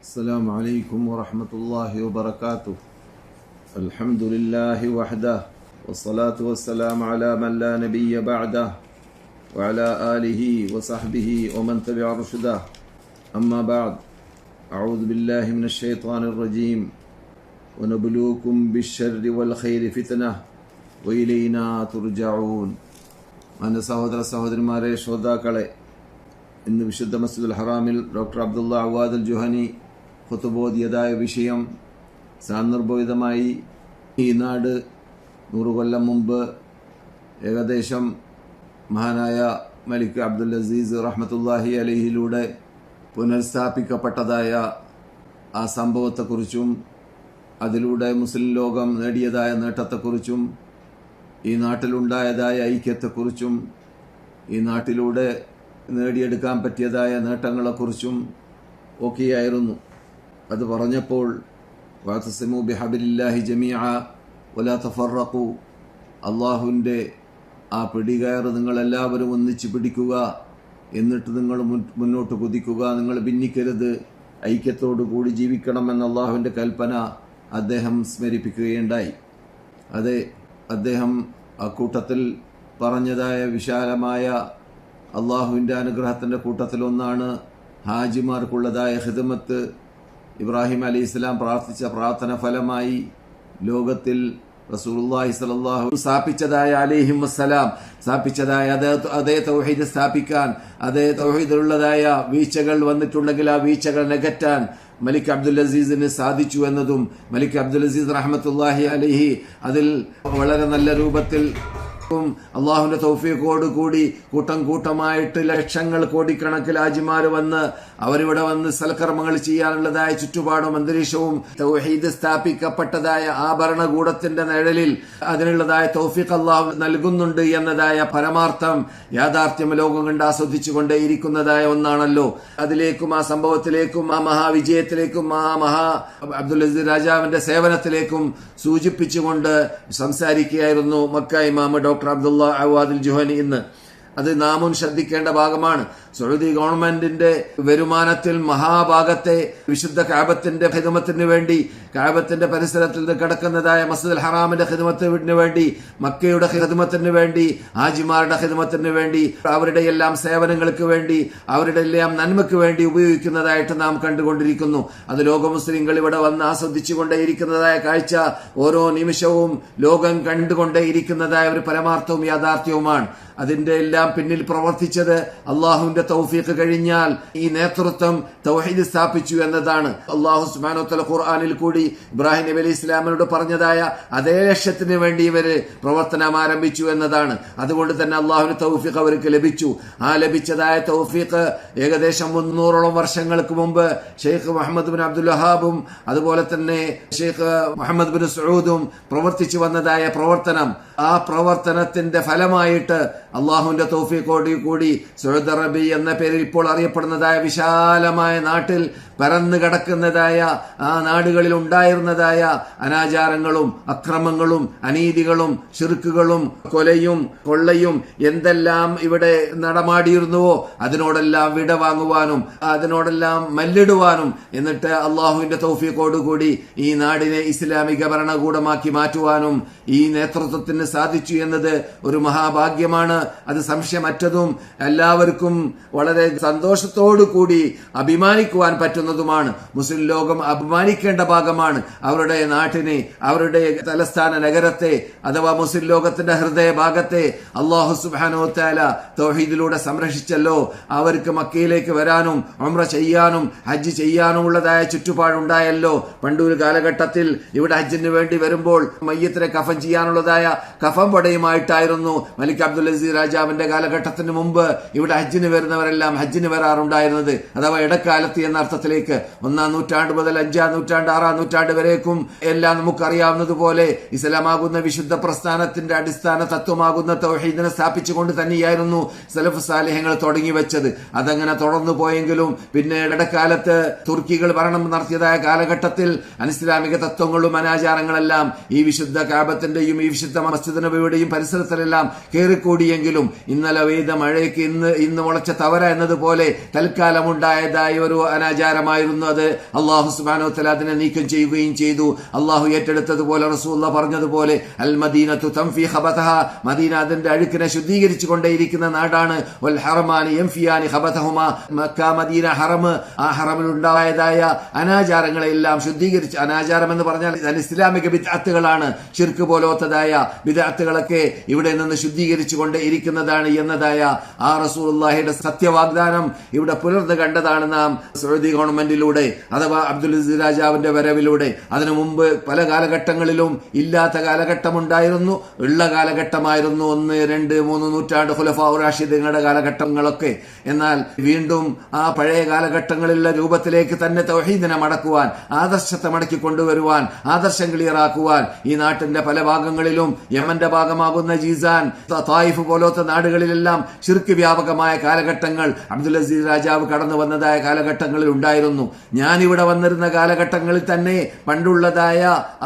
السلام عليكم ورحمة الله وبركاته. الحمد لله وحده والصلاة والسلام على من لا نبي بعده وعلى آله وصحبه ومن تبع رشده. أما بعد، أعوذ بالله من الشيطان الرجيم. ونبلوكم بالشر والخير فتنة وإلينا ترجعون. أنا സഹോദരന്മാരെ, ശ്രോതാക്കളെ, ഇന്ന് വിശുദ്ധ മസ്ജിദുൽ ഹറാമിൽ ഡോക്ടർ അബ്ദുള്ള അവാദ് അൽ ജുഹനി ഖുതുബോദിയതായ വിഷയം സാന്ദർഭോചിതമായി ഈ നാട് 100 കൊല്ലം മുമ്പ് ഏകദേശം മഹാനായ മലിക് അബ്ദുൽ അസീസ് റഹ്മത്തുള്ളാഹി അലൈഹിലൂടെ പുനഃസ്ഥാപിക്കപ്പെട്ടതായ ആ സംഭവത്തെക്കുറിച്ചും അതിലൂടെ മുസ്ലിം ലോകം നേടിയതായ നേട്ടത്തെക്കുറിച്ചും ഈ നാട്ടിലുണ്ടായതായ ഐക്യത്തെക്കുറിച്ചും ഈ നാട്ടിലൂടെ നേടിയെടുക്കാൻ പറ്റിയതായ നേട്ടങ്ങളെക്കുറിച്ചും ഒക്കെയായിരുന്നു. അത് പറഞ്ഞപ്പോൾ വഅ്തസിമു ബിഹബ്ലില്ലാഹി ജമീഅ വലാ തഫറഖു, അള്ളാഹുവിൻ്റെ ആ പിടികയറ് നിങ്ങളെല്ലാവരും ഒന്നിച്ച് പിടിക്കുക, എന്നിട്ട് നിങ്ങൾ മുന്നോട്ട് കുതിക്കുക, നിങ്ങൾ ഭിന്നിക്കരുത്, ഐക്യത്തോടു കൂടി ജീവിക്കണമെന്ന അള്ളാഹുവിൻ്റെ കൽപ്പന അദ്ദേഹം സ്മരിപ്പിക്കുകയുണ്ടായി. അതെ, അദ്ദേഹം അക്കൂട്ടത്തിൽ പറഞ്ഞതായ വിശാലമായ അള്ളാഹുവിൻ്റെ അനുഗ്രഹത്തിൻ്റെ കൂട്ടത്തിലൊന്നാണ് ഹാജിമാർക്കുള്ളതായ ഖിദ്മത്ത്. ഇബ്രാഹിം അലൈഹിസ്സലാം പ്രാർത്ഥിച്ച പ്രാർത്ഥന ഫലമായി ലോകത്തിൽ റസൂലുള്ളാഹി സ്വല്ലല്ലാഹു സ്ഥാപിച്ചതായ അലൈഹിസ്സലാം സ്ഥാപിച്ചതായ അതേ തൗഹീദ് സ്ഥാപിക്കാൻ, അതേ തൗഹീദിലുള്ളതായ വീഴ്ചകൾ വന്നിട്ടുണ്ടെങ്കിൽ ആ വീഴ്ചകൾ നികറ്റാൻ മലിക് അബ്ദുൽ അസീസിന് സാധിച്ചു എന്നതും, മലിക് അബ്ദുൽ അസീസ് റഹ്മത്തുള്ളാഹി അലൈഹി അതിൽ വളരെ നല്ല രൂപത്തിൽ അള്ളാഹുവിന്റെ തൗഫീഖോട് കൂടി കൂട്ടമായിട്ട് ലക്ഷങ്ങൾ കോടിക്കണക്കിൽ ഹാജിമാര് വന്ന് അവരിവിടെ വന്ന് സൽക്കർമ്മങ്ങൾ ചെയ്യാനുള്ളതായ ചുറ്റുപാടും അന്തരീക്ഷവും തൗഹീദ് സ്ഥാപിക്കപ്പെട്ടതായ ആ ഭരണകൂടത്തിന്റെ നിഴലിൽ അതിനുള്ളതായ തൗഫീഖ് അള്ളാഹു നൽകുന്നുണ്ട് എന്നതായ പരമാർത്ഥം യാഥാർത്ഥ്യം ലോകം കണ്ട് ആസ്വദിച്ചുകൊണ്ടേയിരിക്കുന്നതായ ഒന്നാണല്ലോ. അതിലേക്കും ആ സംഭവത്തിലേക്കും ആ മഹാവിജയത്തിലേക്കും ആ അബ്ദുൽ അസീസ് രാജാവിന്റെ സേവനത്തിലേക്കും സൂചിപ്പിച്ചുകൊണ്ട് സംസാരിക്കുകയായിരുന്നു മക്ക ഇമാം ഡോക്ടർ അബ്ദുള്ള അവാദ് അൽ ജുഹനി. ഇന്ന് അത് നാമും ശ്രദ്ധിക്കേണ്ട ഭാഗമാണ്. സൗദി ഗവൺമെന്റിന്റെ വരുമാനത്തിൽ മഹാഭാഗത്തെ വിശുദ്ധ കഅബത്തിന്റെ ഖിദ്മത്തിന് വേണ്ടി, കഅബത്തിന്റെ പരിസരത്തിൽ കിടക്കുന്നതായ മസ്ജിദുൽ ഹറാമിന്റെ ഖിദ്മത്തിന് വേണ്ടി, മക്കയുടെ ഖിദ്മത്തിന് വേണ്ടി, ഹാജിമാരുടെ ഖിദ്മത്തിന് വേണ്ടി, അവരുടെ എല്ലാം സേവനങ്ങൾക്ക് വേണ്ടി, അവരുടെ എല്ലാം നന്മയ്ക്ക് വേണ്ടി ഉപയോഗിക്കുന്നതായിട്ട് നാം കണ്ടുകൊണ്ടിരിക്കുന്നു. അത് ലോക മുസ്ലിങ്ങൾ ഇവിടെ വന്ന് ആസ്വദിച്ചുകൊണ്ടേയിരിക്കുന്നതായ കാഴ്ച ഓരോ നിമിഷവും ലോകം കണ്ടുകൊണ്ടേയിരിക്കുന്നതായ ഒരു പരമാർത്ഥവും യാഥാർത്ഥ്യവുമാണ്. അതിന്റെ എല്ലാം പിന്നിൽ പ്രവർത്തിച്ചത് അള്ളാഹുവിന്റെ തൗഫീഖ് കഴിഞ്ഞാൽ ഈ നേതൃത്വം തൗഹീദ് സ്ഥാപിച്ചു എന്നതാണ്. അള്ളാഹു സുബ്ഹാനഹു വ തആല ഖുർആനിൽ കൂടി ഇബ്രാഹിം നബി അലൈഹി ഇസ്ലാമിനോട് പറഞ്ഞതായ അതേ ലക്ഷ്യത്തിന് വേണ്ടി ഇവര് പ്രവർത്തനം ആരംഭിച്ചു എന്നതാണ്. അതുകൊണ്ട് തന്നെ അള്ളാഹുവിന്റെ തൗഫീഖ് അവർക്ക് ലഭിച്ചു. ആ ലഭിച്ചതായ തൗഫീഖ് ഏകദേശം 300ഓളം വർഷങ്ങൾക്ക് മുമ്പ് ഷെയ്ഖ് മുഹമ്മദ് ബിൻ അബ്ദുൽ വഹാബും അതുപോലെ തന്നെ ഷെയ്ഖ് മുഹമ്മദ് ബിൻ സഊദും പ്രവർത്തിച്ചു വന്നതായ പ്രവർത്തനം, ആ പ്രവർത്തനത്തിന്റെ ഫലമായിട്ട് അള്ളാഹുവിന്റെ തൗഫീഖോട് കൂടി സൗദി അറേബ്യ എന്ന പേരിൽ ഇപ്പോൾ അറിയപ്പെടുന്നതായ വിശാലമായ നാട്ടിൽ പരന്നു കിടക്കുന്നതായ ആ നാടുകളിൽ ഉണ്ടായിരുന്നതായ അനാചാരങ്ങളും അക്രമങ്ങളും അനീതികളും ശിർക്കുകളും കൊലയും കൊള്ളയും എന്തെല്ലാം ഇവിടെ നടമാടിയിരുന്നുവോ അതിനോടെല്ലാം വിട വാങ്ങുവാനും അതിനോടെല്ലാം മല്ലിടുവാനും എന്നിട്ട് അള്ളാഹുവിന്റെ തൗഫീഖോട് കൂടി ഈ നാടിനെ ഇസ്ലാമിക ഭരണകൂടമാക്കി മാറ്റുവാനും ഈ നേതൃത്വത്തിന് സാധിച്ചു എന്നത് ഒരു മഹാഭാഗ്യമാണ്. അത് സംശയമറ്റതും എല്ലാവർക്കും വളരെ സന്തോഷത്തോടു കൂടി അഭിമാനിക്കുവാൻ പറ്റുന്നതുമാണ്. മുസ്ലിം ലോകം അഭിമാനിക്കേണ്ട ഭാഗമാണ്. അവരുടെ നാട്ടിനെ, അവരുടെ തലസ്ഥാന നഗരത്തെ അഥവാ മുസ്ലിം ലോകത്തിന്റെ ഹൃദയ ഭാഗത്തെ അല്ലാഹു സുബ്ഹാനഹു വ തആല തൗഹീദിലൂടെ സംരക്ഷിച്ചല്ലോ. അവർക്ക് മക്കയിലേക്ക് വരാനും ഉംറ ചെയ്യാനും ഹജ്ജ് ചെയ്യാനും ഉള്ളതായ ചുറ്റുപാടുണ്ടായല്ലോ. പണ്ടൊരു കാലഘട്ടത്തിൽ ഇവിടെ ഹജ്ജിന് വേണ്ടി വരുമ്പോൾ മയ്യത്തിനെ കഫൻ ചെയ്യാനുള്ളതായ കഫൻ പടയുമായിട്ടായിരുന്നു മലിക് അബ്ദുൽ അസീസ് രാജാവിന്റെ കാലഘട്ടത്തിന് മുമ്പ് ഇവിടെ ഹജ്ജിന് വരുന്നവരെല്ലാം ഹജ്ജിന് വരാറുണ്ടായിരുന്നത്. അഥവാ ഇടക്കാലത്ത് എന്ന അർത്ഥത്തിലേക്ക് 1-ാം നൂറ്റാണ്ട് മുതൽ 5-ാം നൂറ്റാണ്ട് 6-ാം നൂറ്റാണ്ട് വരേക്കും എല്ലാം നമുക്കറിയാവുന്നതുപോലെ ഇസ്ലാമാകുന്ന വിശുദ്ധ പ്രസ്ഥാനത്തിന്റെ അടിസ്ഥാന തത്വമാകുന്ന തൗഹീദിനെ സ്ഥാപിച്ചുകൊണ്ട് തന്നെയായിരുന്നു സലഫ് സാലിഹ്യങ്ങൾ തുടങ്ങി വെച്ചത്. അതങ്ങനെ തുടർന്നു പോയെങ്കിലും പിന്നെ ഇടക്കാലത്ത് തുർക്കികൾ ഭരണം നടത്തിയതായ കാലഘട്ടത്തിൽ അനിസ്ലാമിക തത്വങ്ങളും അനാചാരങ്ങളെല്ലാം ഈ വിശുദ്ധ കഅബത്തിന്റെയും ഈ വിശുദ്ധ മസ്ജിദ് നബവിയുടെയും പരിസരത്തിലെല്ലാം കയറിക്കൂടിയെങ്കിലും ഇന്നലെ പെയ്ത മഴയ്ക്ക് ഇന്ന് മുളച്ച തവര എന്നതുപോലെ തൽക്കാലമുണ്ടായതായ ഒരു അനാചാരമാണ് അനാചാരമായിരുന്നു. അത് അള്ളാഹു സുബ്ഹാനഹു വ തആല അതിനെ നീക്കം ചെയ്യുകയും ചെയ്തു. അള്ളാഹു ഏറ്റെടുത്തതുപോലെ റസൂലുള്ളാഹി പറഞ്ഞതുപോലെ അൽ മദീനത്തു തൻഫി ഖബതഹ, മദീന അതിന്റെ അഴുക്കിനെ ശുദ്ധീകരിച്ചു കൊണ്ടേയിരിക്കുന്ന നാടാണ്. വൽ ഹറമാനി യൻഫിയാനി ഖബതഹുമാ, മക്ക മദീന ഹറം, ആ ഹറമിലുണ്ടായതായ അനാചാരങ്ങളെല്ലാം ശുദ്ധീകരിച്ച്, അനാചാരം എന്ന് പറഞ്ഞാൽ ഇസ്ലാമിക ബിദ്അത്തുകളാണ്, ശിർക്ക് പോലത്തതായ ബിദ്അത്തുകളൊക്കെ ഇവിടെ നിന്ന് ശുദ്ധീകരിച്ചു കൊണ്ടേ ഇരിക്കുന്നതാണ് എന്നതായ ആ റസൂലുള്ളാഹിയുടെ സത്യവാഗ്ദാനം ഇവിടെ പുലർന്നു കണ്ടതാണ് നാം സൗദി ഗവൺമെന്റിലൂടെ, അഥവാ അബ്ദുൽ അസീസ് രാജാവിന്റെ വരവിലൂടെ. അതിനു മുമ്പ് പല കാലഘട്ടങ്ങളിലും ഇല്ലാത്ത കാലഘട്ടമുണ്ടായിരുന്നു, ഉള്ള കാലഘട്ടമായിരുന്നു 1, 2, 3 നൂറ്റാണ്ട് ഖുലഫാ റാഷിദീങ്ങളുടെ കാലഘട്ടങ്ങളൊക്കെ. എന്നാൽ വീണ്ടും ആ പഴയ കാലഘട്ടങ്ങളിലുള്ള രൂപത്തിലേക്ക് തന്നെ തൗഹീദിനെ മടക്കുവാൻ, ആദർശത്തെ മടക്കി കൊണ്ടുവരുവാൻ, ആദർശം ക്ലിയറാക്കുവാൻ ഈ നാട്ടിന്റെ പല ഭാഗങ്ങളിലും, യമന്റെ ഭാഗമാകുന്ന ജീസാൻ, തായിഫ് പോലത്തെ നാടുകളിലെല്ലാം ശിർക്ക് വ്യാപകമായ കാലഘട്ടങ്ങൾ അബ്ദുൽ അസീസ് രാജാവ് കടന്നു വന്നതായ കാലഘട്ടങ്ങളിൽ ഉണ്ടായിരുന്നു. ഞാനിവിടെ വന്നിരുന്ന കാലഘട്ടങ്ങളിൽ തന്നെ പണ്ടുള്ളതായ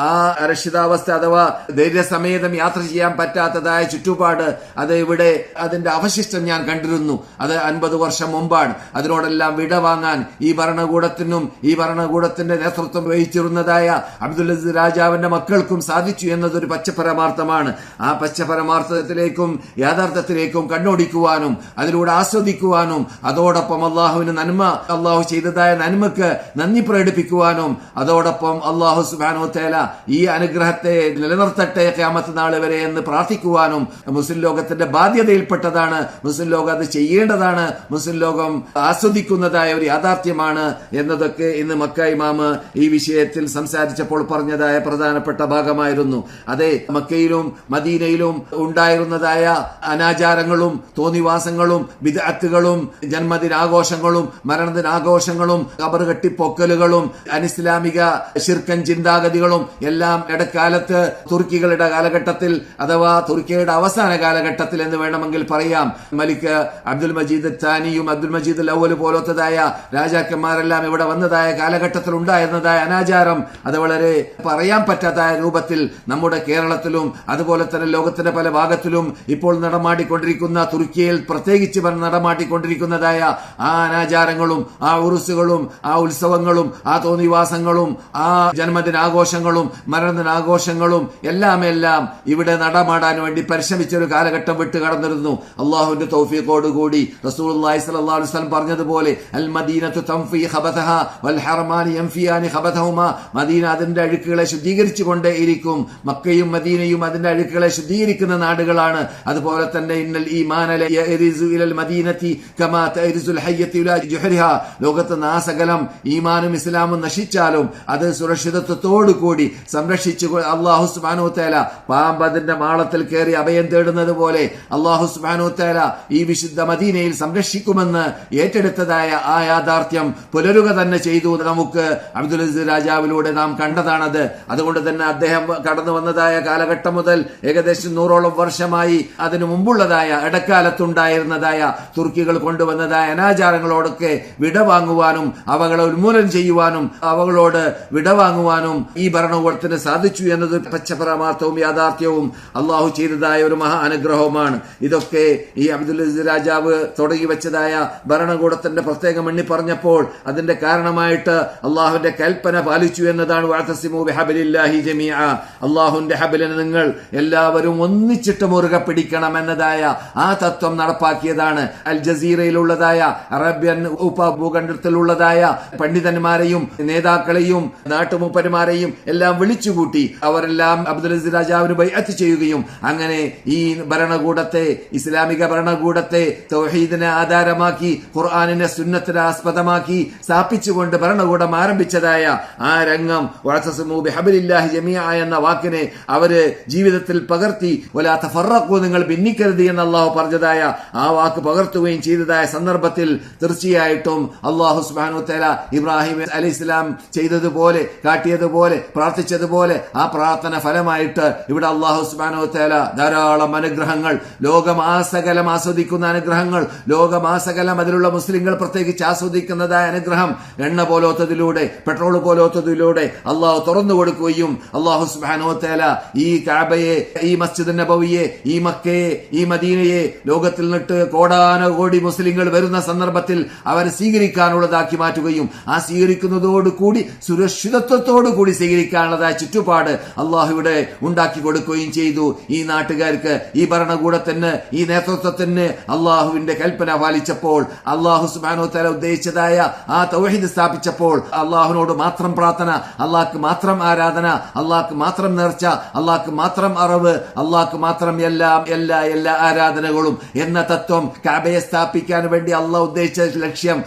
ആ അരക്ഷിതാവസ്ഥ അഥവാ ധൈര്യസമേതം യാത്ര ചെയ്യാൻ പറ്റാത്തതായ ചുറ്റുപാട്, അത് ഇവിടെ അതിന്റെ അവശിഷ്ടം ഞാൻ കണ്ടിരുന്നു. അത് 50 വർഷം മുമ്പാണ്. അതിനോടെല്ലാം വിട വാങ്ങാൻ ഈ ഭരണകൂടത്തിനും ഈ ഭരണകൂടത്തിന്റെ നേതൃത്വം വഹിച്ചിരുന്നതായ അബ്ദുൽ അസീസ് രാജാവിന്റെ മക്കൾക്കും സാധിച്ചു എന്നതൊരു പച്ചപരമാർത്ഥമാണ്. ആ പച്ചപരമാർത്ഥത്തിലേക്കും യാഥാർത്ഥ്യത്തിലേക്കും കണ്ണോടിക്കുവാനും അതിലൂടെ ആസ്വദിക്കുവാനും അതോടൊപ്പം അള്ളാഹുവിന് നന്മ, അള്ളാഹു ചെയ്തതായ നന്മക്ക് നന്ദി പ്രകടിപ്പിക്കുവാനും അതോടൊപ്പം അള്ളാഹു സുബ്ഹാനഹു വ തആല ഈ അനുഗ്രഹത്തെ നിലനിർത്തട്ടെ ഖിയാമത്ത് നാൾ വരെ എന്ന് പ്രാർത്ഥിക്കുവാനും മുസ്ലിം ലോകത്തിന്റെ ബാധ്യതയിൽപ്പെട്ടതാണ്. മുസ്ലിം ലോകം അത് ചെയ്യേണ്ടതാണ്. മുസ്ലിം ലോകം ആസ്വദിക്കുന്നതായ ഒരു യാഥാർത്ഥ്യമാണ് എന്നതൊക്കെ ഇന്ന് മക്ക ഇമാമ് ഈ വിഷയത്തിൽ സംസാരിച്ചപ്പോൾ പറഞ്ഞതായ പ്രധാനപ്പെട്ട ഭാഗമായിരുന്നു. അതെ, മക്കയിലും മദീനയിലും ഉണ്ടായിരുന്നതായ അനാചാരങ്ങളും തോന്നിവാസങ്ങളും ബിദ്അത്തുകളും ജന്മദിനാഘോഷങ്ങളും മരണദിനാഘോഷങ്ങളും ഖബർ കെട്ടിപ്പൊക്കലുകളും അനിസ്ലാമിക ശിർക്കൻ ചിന്താഗതികളും എല്ലാം ഇടക്കാലത്ത് തുർക്കികളുടെ കാലഘട്ടത്തിൽ അഥവാ തുർക്കിയുടെ അവസാന കാലഘട്ടത്തിൽ എന്ന് വേണമെങ്കിൽ പറയാം, മലിക് അബ്ദുൽ മജീദ് താനിയും അബ്ദുൽ മജീദ് അവ്വൽ പോലത്തതായ രാജാക്കന്മാരെല്ലാം ഇവിടെ വന്നതായ കാലഘട്ടത്തിൽ ഉണ്ടായിരുന്നതായ അനാചാരം അത് വളരെ പറയാൻ പറ്റാത്തതായ രൂപത്തിൽ നമ്മുടെ കേരളത്തിലും അതുപോലെ തന്നെ ലോകത്തിന്റെ പല ഭാഗത്തിലും ഇപ്പോൾ നടമാടിക്കൊണ്ടിരിക്കുന്ന തുർക്കിയിൽ പ്രത്യേകിച്ച് നടമാടിക്കൊണ്ടിരിക്കുന്നതായ ആ അനാചാരങ്ങളും ആ ഉറുസുകളും ആ ഉത്സവങ്ങളും ആ തോന്നിവാസങ്ങളും ആ ജന്മദിനാഘോഷങ്ങളും മരണദിനാഘോഷങ്ങളും എല്ലാം ഇവിടെ നടമാടാൻ വേണ്ടി പരിശ്രമിച്ച ഒരു കാലഘട്ടം വിട്ട് കടന്നിരുന്നു. അള്ളാഹുവിന്റെ തൗഫീഖോടുകൂടി റസൂലുള്ളാഹി സ്വല്ലല്ലാഹു അലൈഹി വസല്ലം പറഞ്ഞതുപോലെ അൽ മദീനത്തു തൻഫി ഖബതഹ വൽ ഹറമാനി യൻഫിയാനി ഖബതഹുമാ, മദീന അതിന്റെ അഴുക്കുകളെ ശുദ്ധീകരിച്ചു കൊണ്ടേ ഇരിക്കും. മക്കയും മദീനയും അതിന്റെ അഴുക്കുകളെ ശുദ്ധീകരിക്കുന്ന നാടുകളാണ്. അതുപോലെ തന്നെ ഇന്നൽ ഈമാന ലയരിസു ഇലൽ മദീനതി കമാ തരിസുൽ ഹയ്യതു ഇലാ ജുഹരിഹ, ലോകത്ത് നാസകലം ഈമാനും ഇസ്ലാമും നശിച്ചാലും അത് സുരക്ഷിതത്വത്തോടു കൂടി സംരക്ഷിച്ചു അല്ലാഹു സുബ്ഹാനഹു വ തആല പാമ്പ് അതിന്റെ മാളത്തിൽ കയറി അഭയം തേടുന്നത് പോലെ അല്ലാഹു സുബ്ഹാനഹു വ തആല ഈ വിശുദ്ധ മദീനയിൽ സംരക്ഷിക്കുമെന്ന് ഏറ്റെടുത്തതായ ആ യാഥാർത്ഥ്യം പുലരുക തന്നെ ചെയ്തു. നമുക്ക് അബ്ദുൽ അസീസ് രാജാവിലൂടെ നാം കണ്ടതാണത്. അതുകൊണ്ട് തന്നെ അദ്ദേഹം കടന്നു വന്നതായ കാലഘട്ടം മുതൽ ഏകദേശം 100ഓളം വർഷമായി അതിനു മുമ്പുള്ളതായ ഇടക്കാലത്തുണ്ടായിരുന്നതായ തുർക്കികൾ കൊണ്ടുവന്നതായ അനാചാരങ്ങളോടൊക്കെ വിടവാങ്ങുവാനും അവകളെ ഉന്മൂലനം ചെയ്യുവാനും അവകളോട് വിടവാങ്ങുവാനും ഈ ഭരണകൂടത്തിന് സാധിച്ചു എന്നത് പച്ചപരമാർത്ഥവും യാഥാർത്ഥ്യവും അള്ളാഹു ചെയ്തതായ ഒരു മഹാ അനുഗ്രഹവുമാണ്. ഇതൊക്കെ ഈ അബ്ദുൽ അസീസ് രാജാവ് തുടങ്ങി വെച്ചതായ ഭരണകൂടത്തിന്റെ പ്രത്യേകം എണ്ണി പറഞ്ഞപ്പോൾ അതിന്റെ കാരണമായിട്ട് അള്ളാഹുവിന്റെ കൽപ്പന പാലിച്ചു എന്നതാണ്. വഅതസിമു ബിഹബ്ലില്ലാഹി ജമീഅ, അള്ളാഹുവിന്റെ ഹബിലിനെ നിങ്ങൾ എല്ലാവരും ഒന്നിച്ചിട്ട് മുറുകെ പിടിക്കണം എന്നതായ ആ തത്വം നടപ്പാക്കിയതാണ്. അൽ ജസീറയിലുള്ളതായ അറേബ്യൻ ഉപഭൂഖണ്ഡത്തിലുള്ളതായ പണ്ഡിതന്മാരെയും നേതാക്കളെയും നാട്ടുമൂപ്പന്മാരെയും എല്ലാം വിളിച്ചുകൂട്ടി അവരെല്ലാം അബ്ദുൽ അസീസ് രാജാവിന് ബൈഅത്ത് ചെയ്യുകയും അങ്ങനെ ഈ ഭരണകൂടത്തെ, ഇസ്ലാമിക ഭരണകൂടത്തെ തൗഹീദിനെ ആധാരമാക്കി ഖുർആനിനെ സുന്നത്തിനെ ആസ്പദമാക്കി സ്ഥാപിച്ചുകൊണ്ട് ഭരണകൂടം ആരംഭിച്ചതായ ആ രംഗം വഅതസിമു ബിഹബ്ലില്ലാഹി ജമീഅ എന്ന വാക്കിനെ അവര് ജീവിതത്തിൽ പകർത്തി വലാ തഫറഖു, നിങ്ങൾ ഭിന്നിക്കരുത് എന്ന് അള്ളാഹു പറഞ്ഞതായ ആ വാക്ക് പകർത്തുകയും ചെയ്തതായ സന്ദർഭത്തിൽ തീർച്ചയായിട്ടും അള്ളാഹു സുബ്ഹാനഹു വ തആല ഇബ്രാഹിം അലൈഹിസ്സലാം ചെയ്തതുപോലെ, കാട്ടിയതുപോലെ, പ്രാർത്ഥിച്ചതുപോലെ ആ പ്രാർത്ഥന ഫലമായിട്ട് ഇവിടെ അള്ളാഹു സുബ്ഹാനഹു വ തആല ധാരാളം അനുഗ്രഹങ്ങൾ, ലോകമാസകലം ആസ്വദിക്കുന്ന അനുഗ്രഹങ്ങൾ, ലോകമാസകലം അതിലുള്ള മുസ്ലിങ്ങൾ പ്രത്യേകിച്ച് ആസ്വദിക്കുന്നതായ അനുഗ്രഹം എണ്ണ പോലോത്തതിലൂടെ, പെട്രോൾ പോലോത്തതിലൂടെ അള്ളാഹു തുറന്നു കൊടുക്കുകയും അള്ളാഹു സുബ്ഹാനഹു വ തആല ഈ കഅബയെ, ഈ മസ്ജിദ് നബവിയെ, ഈ മക്കയെ, ഈ മദീനയെ ലോകത്തിൽ നിന്നിട്ട് കോടാനകോടി മുസ്ലിങ്ങൾ വരുന്ന സന്ദർഭത്തിൽ അവരെ സ്വീകരിക്കാനുള്ളതാക്കി മാറ്റുകയും ആ സ്വീകരിക്കുന്നതോടുകൂടി സുരക്ഷിതത്വത്തോടുകൂടി സ്വീകരിക്കാനുള്ളതായ ചുറ്റുപാട് അള്ളാഹു ഇവിടെ ഉണ്ടാക്കി കൊടുക്കുകയും ചെയ്തു. ഈ നാട്ടുകാർക്ക്, ഈ ഭരണകൂടത്തിന്, ഈ നേതൃത്വത്തിന് അള്ളാഹുവിന്റെ കൽപ്പന പാലിച്ചപ്പോൾ, അള്ളാഹു സുബ്ഹാനഹു വ തആല ഉദ്ദേശിച്ചതായ ആ തൗഹീദ് സ്ഥാപിച്ചപ്പോൾ, അള്ളാഹുവിനോട് മാത്രം പ്രാർത്ഥന, അള്ളാഹ്ക്ക് മാത്രം ആരാധന, അള്ളാഹ്ക്ക് മാത്രം നേർച്ച, അള്ളാഹ്ക്ക് മാത്രം അറിവ്, അള്ളാഹ്ക്ക് മാത്രം എല്ലാ ആരാധനകളും എന്ന തത്വം കഅബയെ സ്ഥാപിക്കാൻ വേണ്ടി അള്ളാഹു ഉദ്ദേശിച്ച ലക്ഷ്യം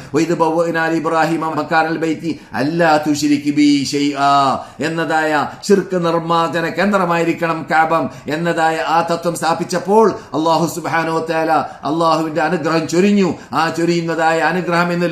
ഇബ്രാഹിം മക്കാനൽ ബൈത്തി അല്ലാ തുശ്രിക് ബി ശൈആ എന്നതായ ശിർക്ക് നിർമ്മാർജ്ജന കേന്ദ്രമായിരിക്കണം കഅബം എന്നതായ ആ തത്വം സ്ഥാപിച്ചപ്പോൾ അള്ളാഹു സുബ്ഹാനഹു വ തആല അള്ളാഹുവിന്റെ അനുഗ്രഹം ചൊരിഞ്ഞു. ആ ചൊരിയുന്നതായ അനുഗ്രഹം ഇന്ന്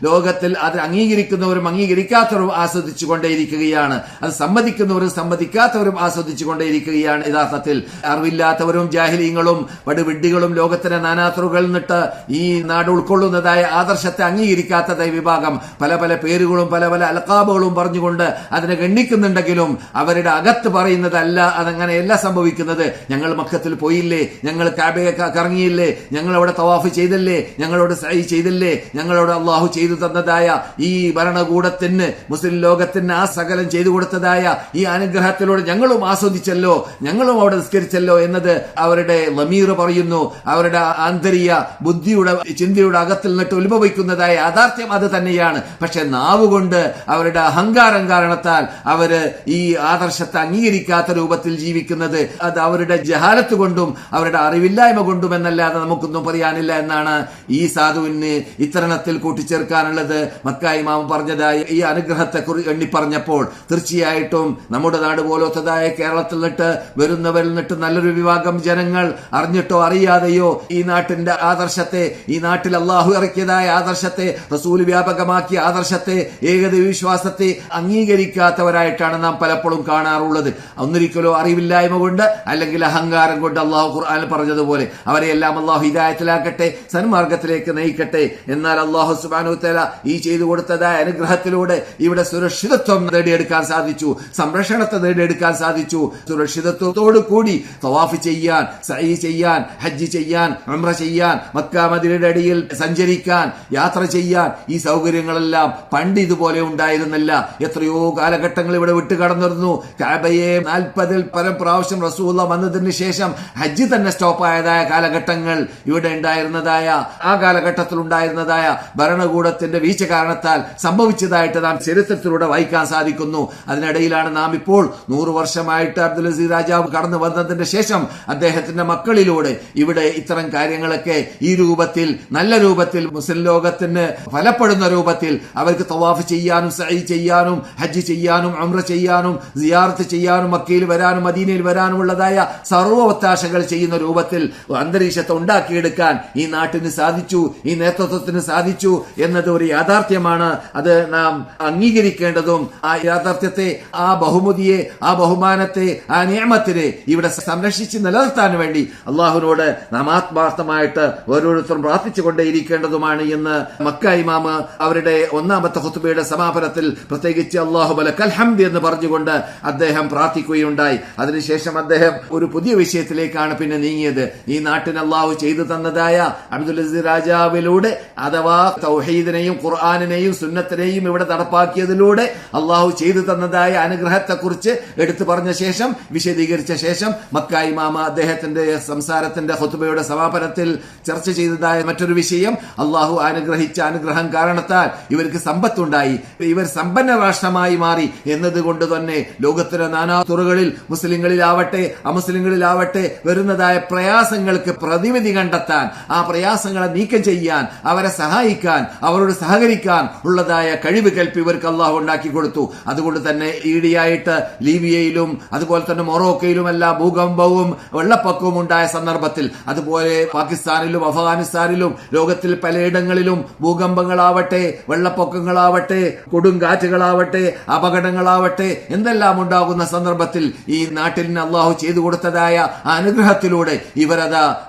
ലോകത്തിൽ അത് അംഗീകരിക്കുന്നവരും അംഗീകരിക്കാത്തവരും ആസ്വദിച്ചു കൊണ്ടേയിരിക്കുകയാണ്. അത് സമ്മതിക്കുന്നവരും സമ്മതിക്കാത്തവരും ആസ്വദിച്ചു കൊണ്ടേയിരിക്കുകയാണ്. യഥാർത്ഥത്തിൽ അറിവില്ലാത്തവരും ജാഹിലീങ്ങളും വടുവിഡ്ഢികളും ലോകത്തിന്റെ നാനാതുറകളിൽ നിന്നിട്ട് ഈ നാട് ഉൾക്കൊള്ളുന്നതായ ആദർശത്തെ അംഗീകരിക്കാത്തതായ വിഭാഗം പല പേരുകളും പല അൽഖാബുകളും പറഞ്ഞുകൊണ്ട് അതിനെ ഗണ്ണിക്കുന്നുണ്ടെങ്കിലും അവരുടെ അകത്ത് പറയുന്നതല്ല, അതങ്ങനെയല്ല സംഭവിക്കുന്നത്. ഞങ്ങൾ മക്കത്തിൽ പോയില്ലേ, ഞങ്ങൾ കഅബയെ കറങ്ങിയില്ലേ, ഞങ്ങൾ അവിടെ തവാഫ് ചെയ്തല്ലേ, ഞങ്ങളോട് സഈ ചെയ്തില്ലേ, ഞങ്ങളോട് അള്ളാഹു ചെയ്തു തന്നതായ ഈ ഭരണകൂടത്തിന്, മുസ്ലിം ലോകത്തിന് ആ സകലം ചെയ്തു കൊടുത്തതായ ഈ അനുഗ്രഹത്തിലൂടെ ഞങ്ങളും ആസ്വദിച്ചല്ലോ, ഞങ്ങളും അവിടെ നിസ്കരിച്ചല്ലോ എന്നത് അവരുടെ ലമീർ പറയുന്നു. അവരുടെ ആന്തരിക ബുദ്ധിയുടെ ചിന്തയുടെ അകത്തിൽ നിന്നിട്ട് ഉത്ഭവിക്കുന്നതായ യാഥാർത്ഥ്യം അത് തന്നെയാണ്. പക്ഷെ നാവുകൊണ്ട് അവരുടെ അഹങ്കാരം കാരണത്താൽ അവര് ഈ ആദർശത്തെ അംഗീകരിക്കാത്ത രൂപത്തിൽ ജീവിക്കുന്നത് അത് അവരുടെ ജഹാലത്ത് കൊണ്ടും അവരുടെ അറിവില്ലായ്മ കൊണ്ടും എന്നല്ലാതെ നമുക്കൊന്നും പറയാനില്ല എന്നാണ് ഈ സാധുവിന് ഇത്തരണത്തിൽ കൂട്ടിച്ചേർക്കാനുള്ളത്. മക്ക ഇമാം പറഞ്ഞതായ ഈ അനുഗ്രഹത്തെ എണ്ണി പറഞ്ഞപ്പോൾ തീർച്ചയായിട്ടും നമ്മുടെ നാട് പോലത്തതായ കേരളത്തിൽ നിന്നിട്ട് വരുന്നവരിൽ നിന്നിട്ട് നല്ലൊരു വിഭാഗം ജനങ്ങൾ അറിഞ്ഞിട്ടോ അറിയാതെയോ ഈ നാട്ടിന്റെ ആദർശത്തെ, ഈ നാട്ടിൽ അള്ളാഹു ഇറക്കിയതായ ആദർശത്തെ, റസൂൽ വ്യാപകമാക്കിയ ആദർശത്തെ, ഏകദൈവ വിശ്വാസത്തെ അംഗീകരിക്കാത്തവരായിട്ടാണ് നാം പലപ്പോഴും കാണാറുള്ളത്. ഒന്നിരിക്കലോ അറിവില്ലായ്മ കൊണ്ട് അല്ലെങ്കിൽ അഹങ്കാരം കൊണ്ട് അള്ളാഹു ഖുർആനിൽ പറഞ്ഞതുപോലെ അവരെയെല്ലാം അള്ളാഹു ഹിദായത്തിലാക്കട്ടെ, സന്മാർഗത്തിലേക്ക് നയിക്കട്ടെ. എന്നാൽ അള്ളാഹു സുബ്ഹാനഹു വ തആല ഈ ചെയ്തു കൊടുത്തതായ അനുഗ്രഹത്തിലൂടെ ഇവിടെ സുരക്ഷിതത്വം നേടിയെടുക്കാൻ സാധിച്ചു, സംരക്ഷണത്തെ നേടിയെടുക്കാൻ സാധിച്ചു. സുരക്ഷിതത്വത്തോടു കൂടി തവാഫ് ചെയ്യാൻ, സഈ ചെയ്യാൻ, ഹജ്ജ് ചെയ്യാൻ, ഉംറ ചെയ്യാൻ, മക്ക മദീനയുടെ ഇടയിൽ സഞ്ചരിക്കാൻ, യാത്ര ചെയ്യാൻ ഈ സൗകര്യങ്ങളെല്ലാം പണ്ട് ഇതുപോലെ ഉണ്ടായിരുന്നില്ല. എത്രയോ കാലഘട്ടങ്ങൾ ഇവിടെ വിട്ടു കടന്നിരുന്നു. കഅബയെ 40-ൽ പരം പ്രാവശ്യം റസൂലുള്ളാഹി വന്നതിന് ശേഷം ഹജ്ജ് തന്നെ സ്റ്റോപ്പായതായ കാലഘട്ടങ്ങൾ ഇവിടെ ഉണ്ടായിരുന്നതായ ആ കാലഘട്ടത്തിൽ ഉണ്ടായിരുന്നതായ ഭരണകൂടത്തിന്റെ വീഴ്ച കാരണത്താൽ സംഭവിച്ചതായിട്ട് നാം ചരിത്രത്തിലൂടെ വായിക്കാൻ സാധിക്കുന്നു. അതിനിടയിലാണ് നാം ഇപ്പോൾ 100 വർഷമായിട്ട് അബ്ദുൽ അസീസ് രാജാവ് കടന്നു വന്നതിന് ശേഷം അദ്ദേഹത്തിന്റെ മക്കളിലൂടെ ഇവിടെ ഇത്തരം കാര്യങ്ങളൊക്കെ ഈ രൂപത്തിൽ, നല്ല രൂപത്തിൽ, മുസ്ലിം ലോകത്തിന് ഫലപ്പെടുന്ന രൂപത്തിൽ അവർക്ക് തവാഫ് ചെയ്യാനും സഈ ചെയ്യാനും ഹജ്ജ് ചെയ്യാനും ഉംറ ചെയ്യാനും സിയാറത്ത് ചെയ്യാനും മക്കയിൽ വരാനും മദീനയിൽ വരാനുമുള്ളതായ സർവ്വ ഒത്താശകൾ ചെയ്യുന്ന രൂപത്തിൽ അന്തരീക്ഷത്തെ ഉണ്ടാക്കിയെടുക്കാൻ ഈ നാട്ടിന് സാധിച്ചു, ഈ നേതൃത്വത്തിന് സാധിച്ചു എന്നത് ഒരു യാഥാർത്ഥ്യമാണ്. അത് നാം അംഗീകരിക്കേണ്ടതും ആ യാഥാർത്ഥ്യത്തെ, ആ ബഹുമതിയെ, ആ ബഹുമാനത്തെ, ആ നിഅമത്തിനെ ഇവിടെ സംരക്ഷിച്ച് നിലനിർത്താൻ വേണ്ടി അള്ളാഹുവിനോട് നാം ആത്മാർത്ഥമായിട്ട് ഓരോരുത്തരും പ്രാർത്ഥിച്ചുകൊണ്ടേയിരിക്കേണ്ടതുമാണ് എന്ന് മക്ക ഇമാം അവരുടെ ഒന്നാമത്തെ ഖുത്ബയുടെ സമാപനത്തിൽ പ്രത്യേകിച്ച് അല്ലാഹു ലക്കൽ ഹംദ് എന്ന് പറഞ്ഞുകൊണ്ട് അദ്ദേഹം പ്രാർത്ഥിക്കുകയുണ്ടായി. അതിനുശേഷം അദ്ദേഹം ഒരു പുതിയ വിഷയത്തിലേക്കാണ് പിന്നെ നീങ്ങിയത്. ഈ നാട്ടിന് അള്ളാഹു ചെയ്തു തന്നതായ അബ്ദുൽ അസീസ് രാജാവിലൂടെ, അഥവാ തൗഹീദിനെയും ഖുർആനിനെയും സുന്നത്തിനെയും ഇവിടെ നടപ്പാക്കിയതിലൂടെ അള്ളാഹു ചെയ്തു തന്നതായ അനുഗ്രഹത്തെക്കുറിച്ച് എടുത്തു പറഞ്ഞ ശേഷം, വിശദീകരിച്ച ശേഷം മക്ക ഇമാം അദ്ദേഹത്തിന്റെ സംസാരത്തിന്റെ ഖുത്ബയുടെ സമാപനത്തിൽ ചർച്ച ചെയ്തതായ മറ്റൊരു വിഷയം, അള്ളാഹു അനുഗ്രഹിച്ച അനുഗ്രഹം കാരണത്താൽ ഇവർക്ക് സമ്പത്തുണ്ടായി, ഇവർ സമ്പന്ന രാഷ്ട്രമായി മാറി എന്നതുകൊണ്ട് തന്നെ ലോകത്തിന്റെ നാനാ തുറകളിൽ മുസ്ലിങ്ങളിലാവട്ടെ അമുസ്ലിങ്ങളിലാവട്ടെ വരുന്നതായ പ്രയാസങ്ങൾക്ക് പ്രതിവിധി കണ്ടെത്താൻ, ആ പ്രയാസങ്ങളെ നീക്കം ചെയ്യാൻ, അവരെ സഹായിക്കാൻ, അവരോട് സഹകരിക്കാൻ ഉള്ളതായ കഴിവ് കൽപ്പി ഇവർക്ക് അള്ളാഹു ഉണ്ടാക്കി കൊടുത്തു. അതുകൊണ്ട് തന്നെ ഈടിയായിട്ട് ലീബിയയിലും അതുപോലെ തന്നെ മൊറോക്കയിലുമെല്ലാം ഭൂകമ്പവും വെള്ളപ്പൊക്കവും ഉണ്ടായ സന്ദർഭത്തിൽ, അതുപോലെ പാകിസ്ഥാനിലും അഫ്ഗാനിസ്ഥാനിലും ലോകത്തിൽ പലയിടങ്ങളിലും ഭൂകമ്പങ്ങളാവട്ടെ, വെള്ളപ്പൊക്കങ്ങളാവട്ടെ, കൊടുങ്കാറ്റുകളാവട്ടെ, അപകടങ്ങളാവട്ടെ എന്തെല്ലാം ഉണ്ടാകുന്ന സന്ദർഭത്തിൽ ഈ നാട്ടിൽ അള്ളാഹു ചെയ്തു കൊടുത്തതായ അനുഗ്രഹത്തിലൂടെ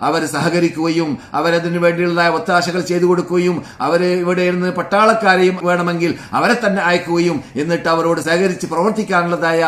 അവർ സഹകരിക്കുകയും അവരതിനു വേണ്ടിയുള്ളതായ ഒത്താശകൾ ചെയ്തു കൊടുക്കുകയും അവരെ ഇവിടെ ഇരുന്ന് പട്ടാളക്കാരെയും വേണമെങ്കിൽ അവരെ തന്നെ അയക്കുകയും എന്നിട്ട് അവരോട് സഹകരിച്ച് പ്രവർത്തിക്കാനുള്ളതായ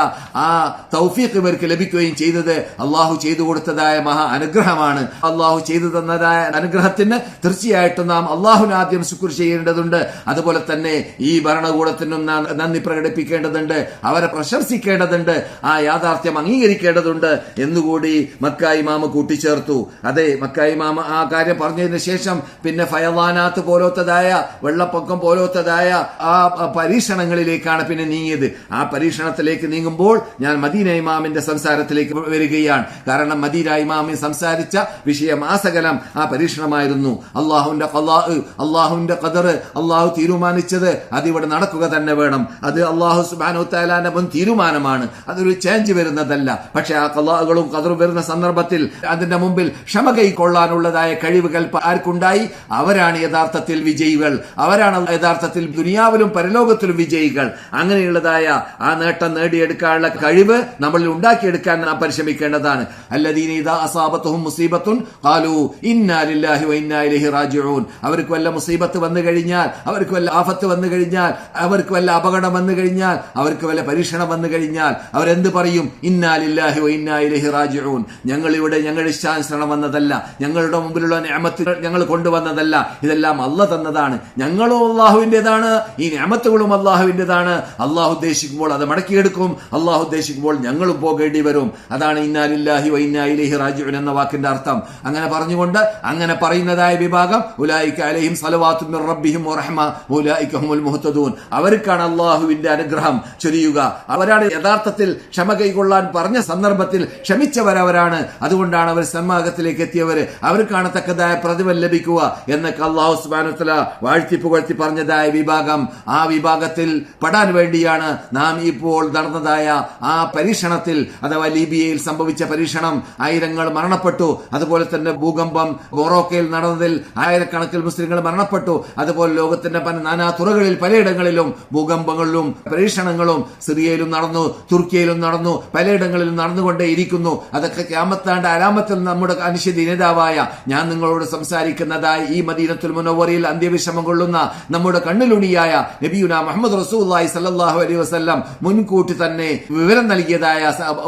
ആ തൗഫീഖ് ഇവർക്ക് ലഭിക്കുകയും ചെയ്തത് അള്ളാഹു ചെയ്തു കൊടുത്തതായ മഹാ അനുഗ്രഹമാണ്. അള്ളാഹു ചെയ്തു തന്നതായ അനുഗ്രഹത്തിന് തീർച്ചയായിട്ടും നാം നാം അള്ളാഹുവിന് ആദ്യം ശുക്ർ ചെയ്യേണ്ടതുണ്ട്. അതുപോലെ തന്നെ ഈ ഭരണകൂടത്തിനും നന്ദി പ്രകടിപ്പിക്കേണ്ടതുണ്ട്, അവരെ പ്രശംസിക്കേണ്ടതുണ്ട്, ആ യാഥാർത്ഥ്യം അംഗീകരിക്കേണ്ടതുണ്ട് എന്നുകൂടി മക്ക ഇമാമ കൂട്ടിച്ചേർത്തു. അതെ, മക്ക ഇമാമ ആ കാര്യം പറഞ്ഞതിന് ശേഷം പിന്നെ ഫയലാനാത്ത് പോലത്തതായ വെള്ളപ്പൊക്കം പോലത്തതായ ആ പരീക്ഷണങ്ങളിലേക്കാണ് പിന്നെ നീങ്ങിയത്. ആ പരീക്ഷണത്തിലേക്ക് നീങ്ങുമ്പോൾ ഞാൻ മദീന ഇമാമിന്റെ സംസാരത്തിലേക്ക് വരികയാണ്. കാരണം മദീന ഇമാമിൻ സംസാരിച്ച വിഷയം ആസകലം ആ പരീക്ഷണമായിരുന്നു. അള്ളാഹുവിന്റെ ഖളാ, അള്ളാഹുവിന്റെ ഖദർ, അള്ളാഹു തീരുമാനിച്ചത് അതിവിടെ നടക്കുക തന്നെ വേണം. അത് അള്ളാഹു സുബ്ഹാനഹു വ തആലാന്റെ മുൻ തീരുമാനമാണ്, അതൊരു ചേഞ്ച് വരുന്നതല്ല. പക്ഷെ ആ ഖളാകളും ഖദറും വരുന്ന സന്ദർഭത്തിൽ അതിന്റെ മുമ്പിൽ ക്ഷമ കൈക്കൊള്ളാനുള്ളതായ കഴിവുകൾ ആർക്കുണ്ടായി? അവരാണ് യഥാർത്ഥത്തിൽ വിജയികൾ, അവരാണ് യഥാർത്ഥത്തിൽ ദുനിയാവിലും പരലോകത്തിലും വിജയികൾ. അങ്ങനെയുള്ളതായ ആ നേട്ടം നേടിയെടുക്കാനുള്ള കഴിവ് നമ്മളിൽ ഉണ്ടാക്കിയെടുക്കാൻ നാം പരിശ്രമിക്കേണ്ടതാണ്. അല്ലദീന ഇദാ അസാബത്തുഹും മുസീബത്തുൻ ഖാലൂ ഇന്നാ ലില്ലാഹി വ ഇന്നാ ഇലൈഹി റാജിഊൻ. അവർക്ക് വല്ല മുസീബത്ത് വന്നു കഴിഞ്ഞാൽ, അവർക്ക് വല്ല ആഫത്ത് വന്നു കഴിഞ്ഞാൽ, അവർക്ക് വല്ല അപകടം വന്നു കഴിഞ്ഞാൽ, അവർക്ക് വല്ല പരീക്ഷണം വന്നു കഴിഞ്ഞാൽ അവരെന്ത് പറയും? ഇന്നാ ലില്ലാഹി വ ഇന്നാ ഇലൈഹി റാജിഊൻ. ഞങ്ങൾ ഇവിടെ ഞങ്ങളുടെ ഇഷ്ടാനുസരണം വന്നതല്ല, ഞങ്ങളുടെ മുമ്പിലുള്ള നിഅമത്ത് ഞങ്ങൾ കൊണ്ടുവന്നതല്ല, ഇതെല്ലാം അല്ലാഹ് തന്നതാണ്. ഞങ്ങളും അള്ളാഹുവിന്റേതാണ്, ഈ നിഅമത്തുകളും അള്ളാഹുവിന്റേതാണ്. അള്ളാഹു ഉദ്ദേശിക്കുമ്പോൾ അത് മടക്കിയെടുക്കും, അള്ളാഹു ഉദ്ദേശിക്കുമ്പോൾ ഞങ്ങളും പോകേണ്ടി വരും. അതാണ് ഇന്നാ ലില്ലാഹി വ ഇന്നാ ഇലൈഹി റാജിഊൻ എന്ന വാക്കിന്റെ അർത്ഥം. അങ്ങനെ പറഞ്ഞുകൊണ്ട് അങ്ങനെ പറയുന്നതായ വിഭാഗം ഉലൈക അലൈഹിം സ്വലവാത്തു മിർ റബ്ബിഹിം വറഹ്മ ഉലൈക ഹുമുൽ മുഹ്തദൂൻ. അവർക്കാണ് അള്ളാഹുവിന്റെ അനുഗ്രഹം ചൊരിയുക. അവരാണ് യഥാർത്ഥത്തിൽ ക്ഷമ കൈകൊള്ളാൻ പറഞ്ഞ സന്ദർഭത്തിൽ ക്ഷമിച്ചവരവരാണ്. അതുകൊണ്ടാണ് അവർ സന്മാർഗത്തിലേക്ക് എത്തിയവർ. അവർക്കാണ് തക്കതായ പ്രതിഫലം ലഭിക്കുക എന്നൊക്കെ അള്ളാഹു സുബ്ഹാനഹു വ തആല വാഴ്ത്തി പുകഴ്ത്തി പറഞ്ഞതായ വിഭാഗം. ആ വിഭാഗത്തിൽ പെടാൻ വേണ്ടിയാണ് നാം ഇപ്പോൾ നടന്നതായ ആ പരീക്ഷണത്തിൽ, അഥവാ ലിബിയയിൽ സംഭവിച്ച പരീക്ഷണം, ആയിരങ്ങൾ മരണപ്പെട്ടു. അതുപോലെ തന്നെ ഭൂകമ്പം മൊറോക്കയിൽ നടന്നതിൽ ആയിരക്കണക്കിൽ മുസ്ലിങ്ങൾ മരണപ്പെട്ടു. അതുപോലെ ലോകത്തിന്റെ നാനാ തുറകളിൽ പലയിടങ്ങളിലും ഭൂകമ്പങ്ങളിലും പരീക്ഷണങ്ങളും സിറിയയിലും നടന്നു, തുർക്കിയിലും നടന്നു, പലയിടങ്ങളിലും നടന്നുകൊണ്ടേയിരിക്കുന്നു. അതൊക്കെ ഖിയാമത്താന്റെ അലാമത്തിൽ നമ്മുടെ അനിശ്ചിത നേതാവായ ഞാൻ നിങ്ങളോട് സംസാരിക്കുന്നതായി ഈ മദീനത്തുൽ മുനവ്വറയിൽ അന്ത്യവിശ്രമം കൊള്ളുന്ന നമ്മുടെ കണ്ണിലുണിയായ നബിയുനാ മുഹമ്മദ് റസൂലുള്ളാഹി സ്വല്ലല്ലാഹു അലൈഹി വസല്ലം മുൻകൂട്ടി തന്നെ വിവരം നൽകിയതായ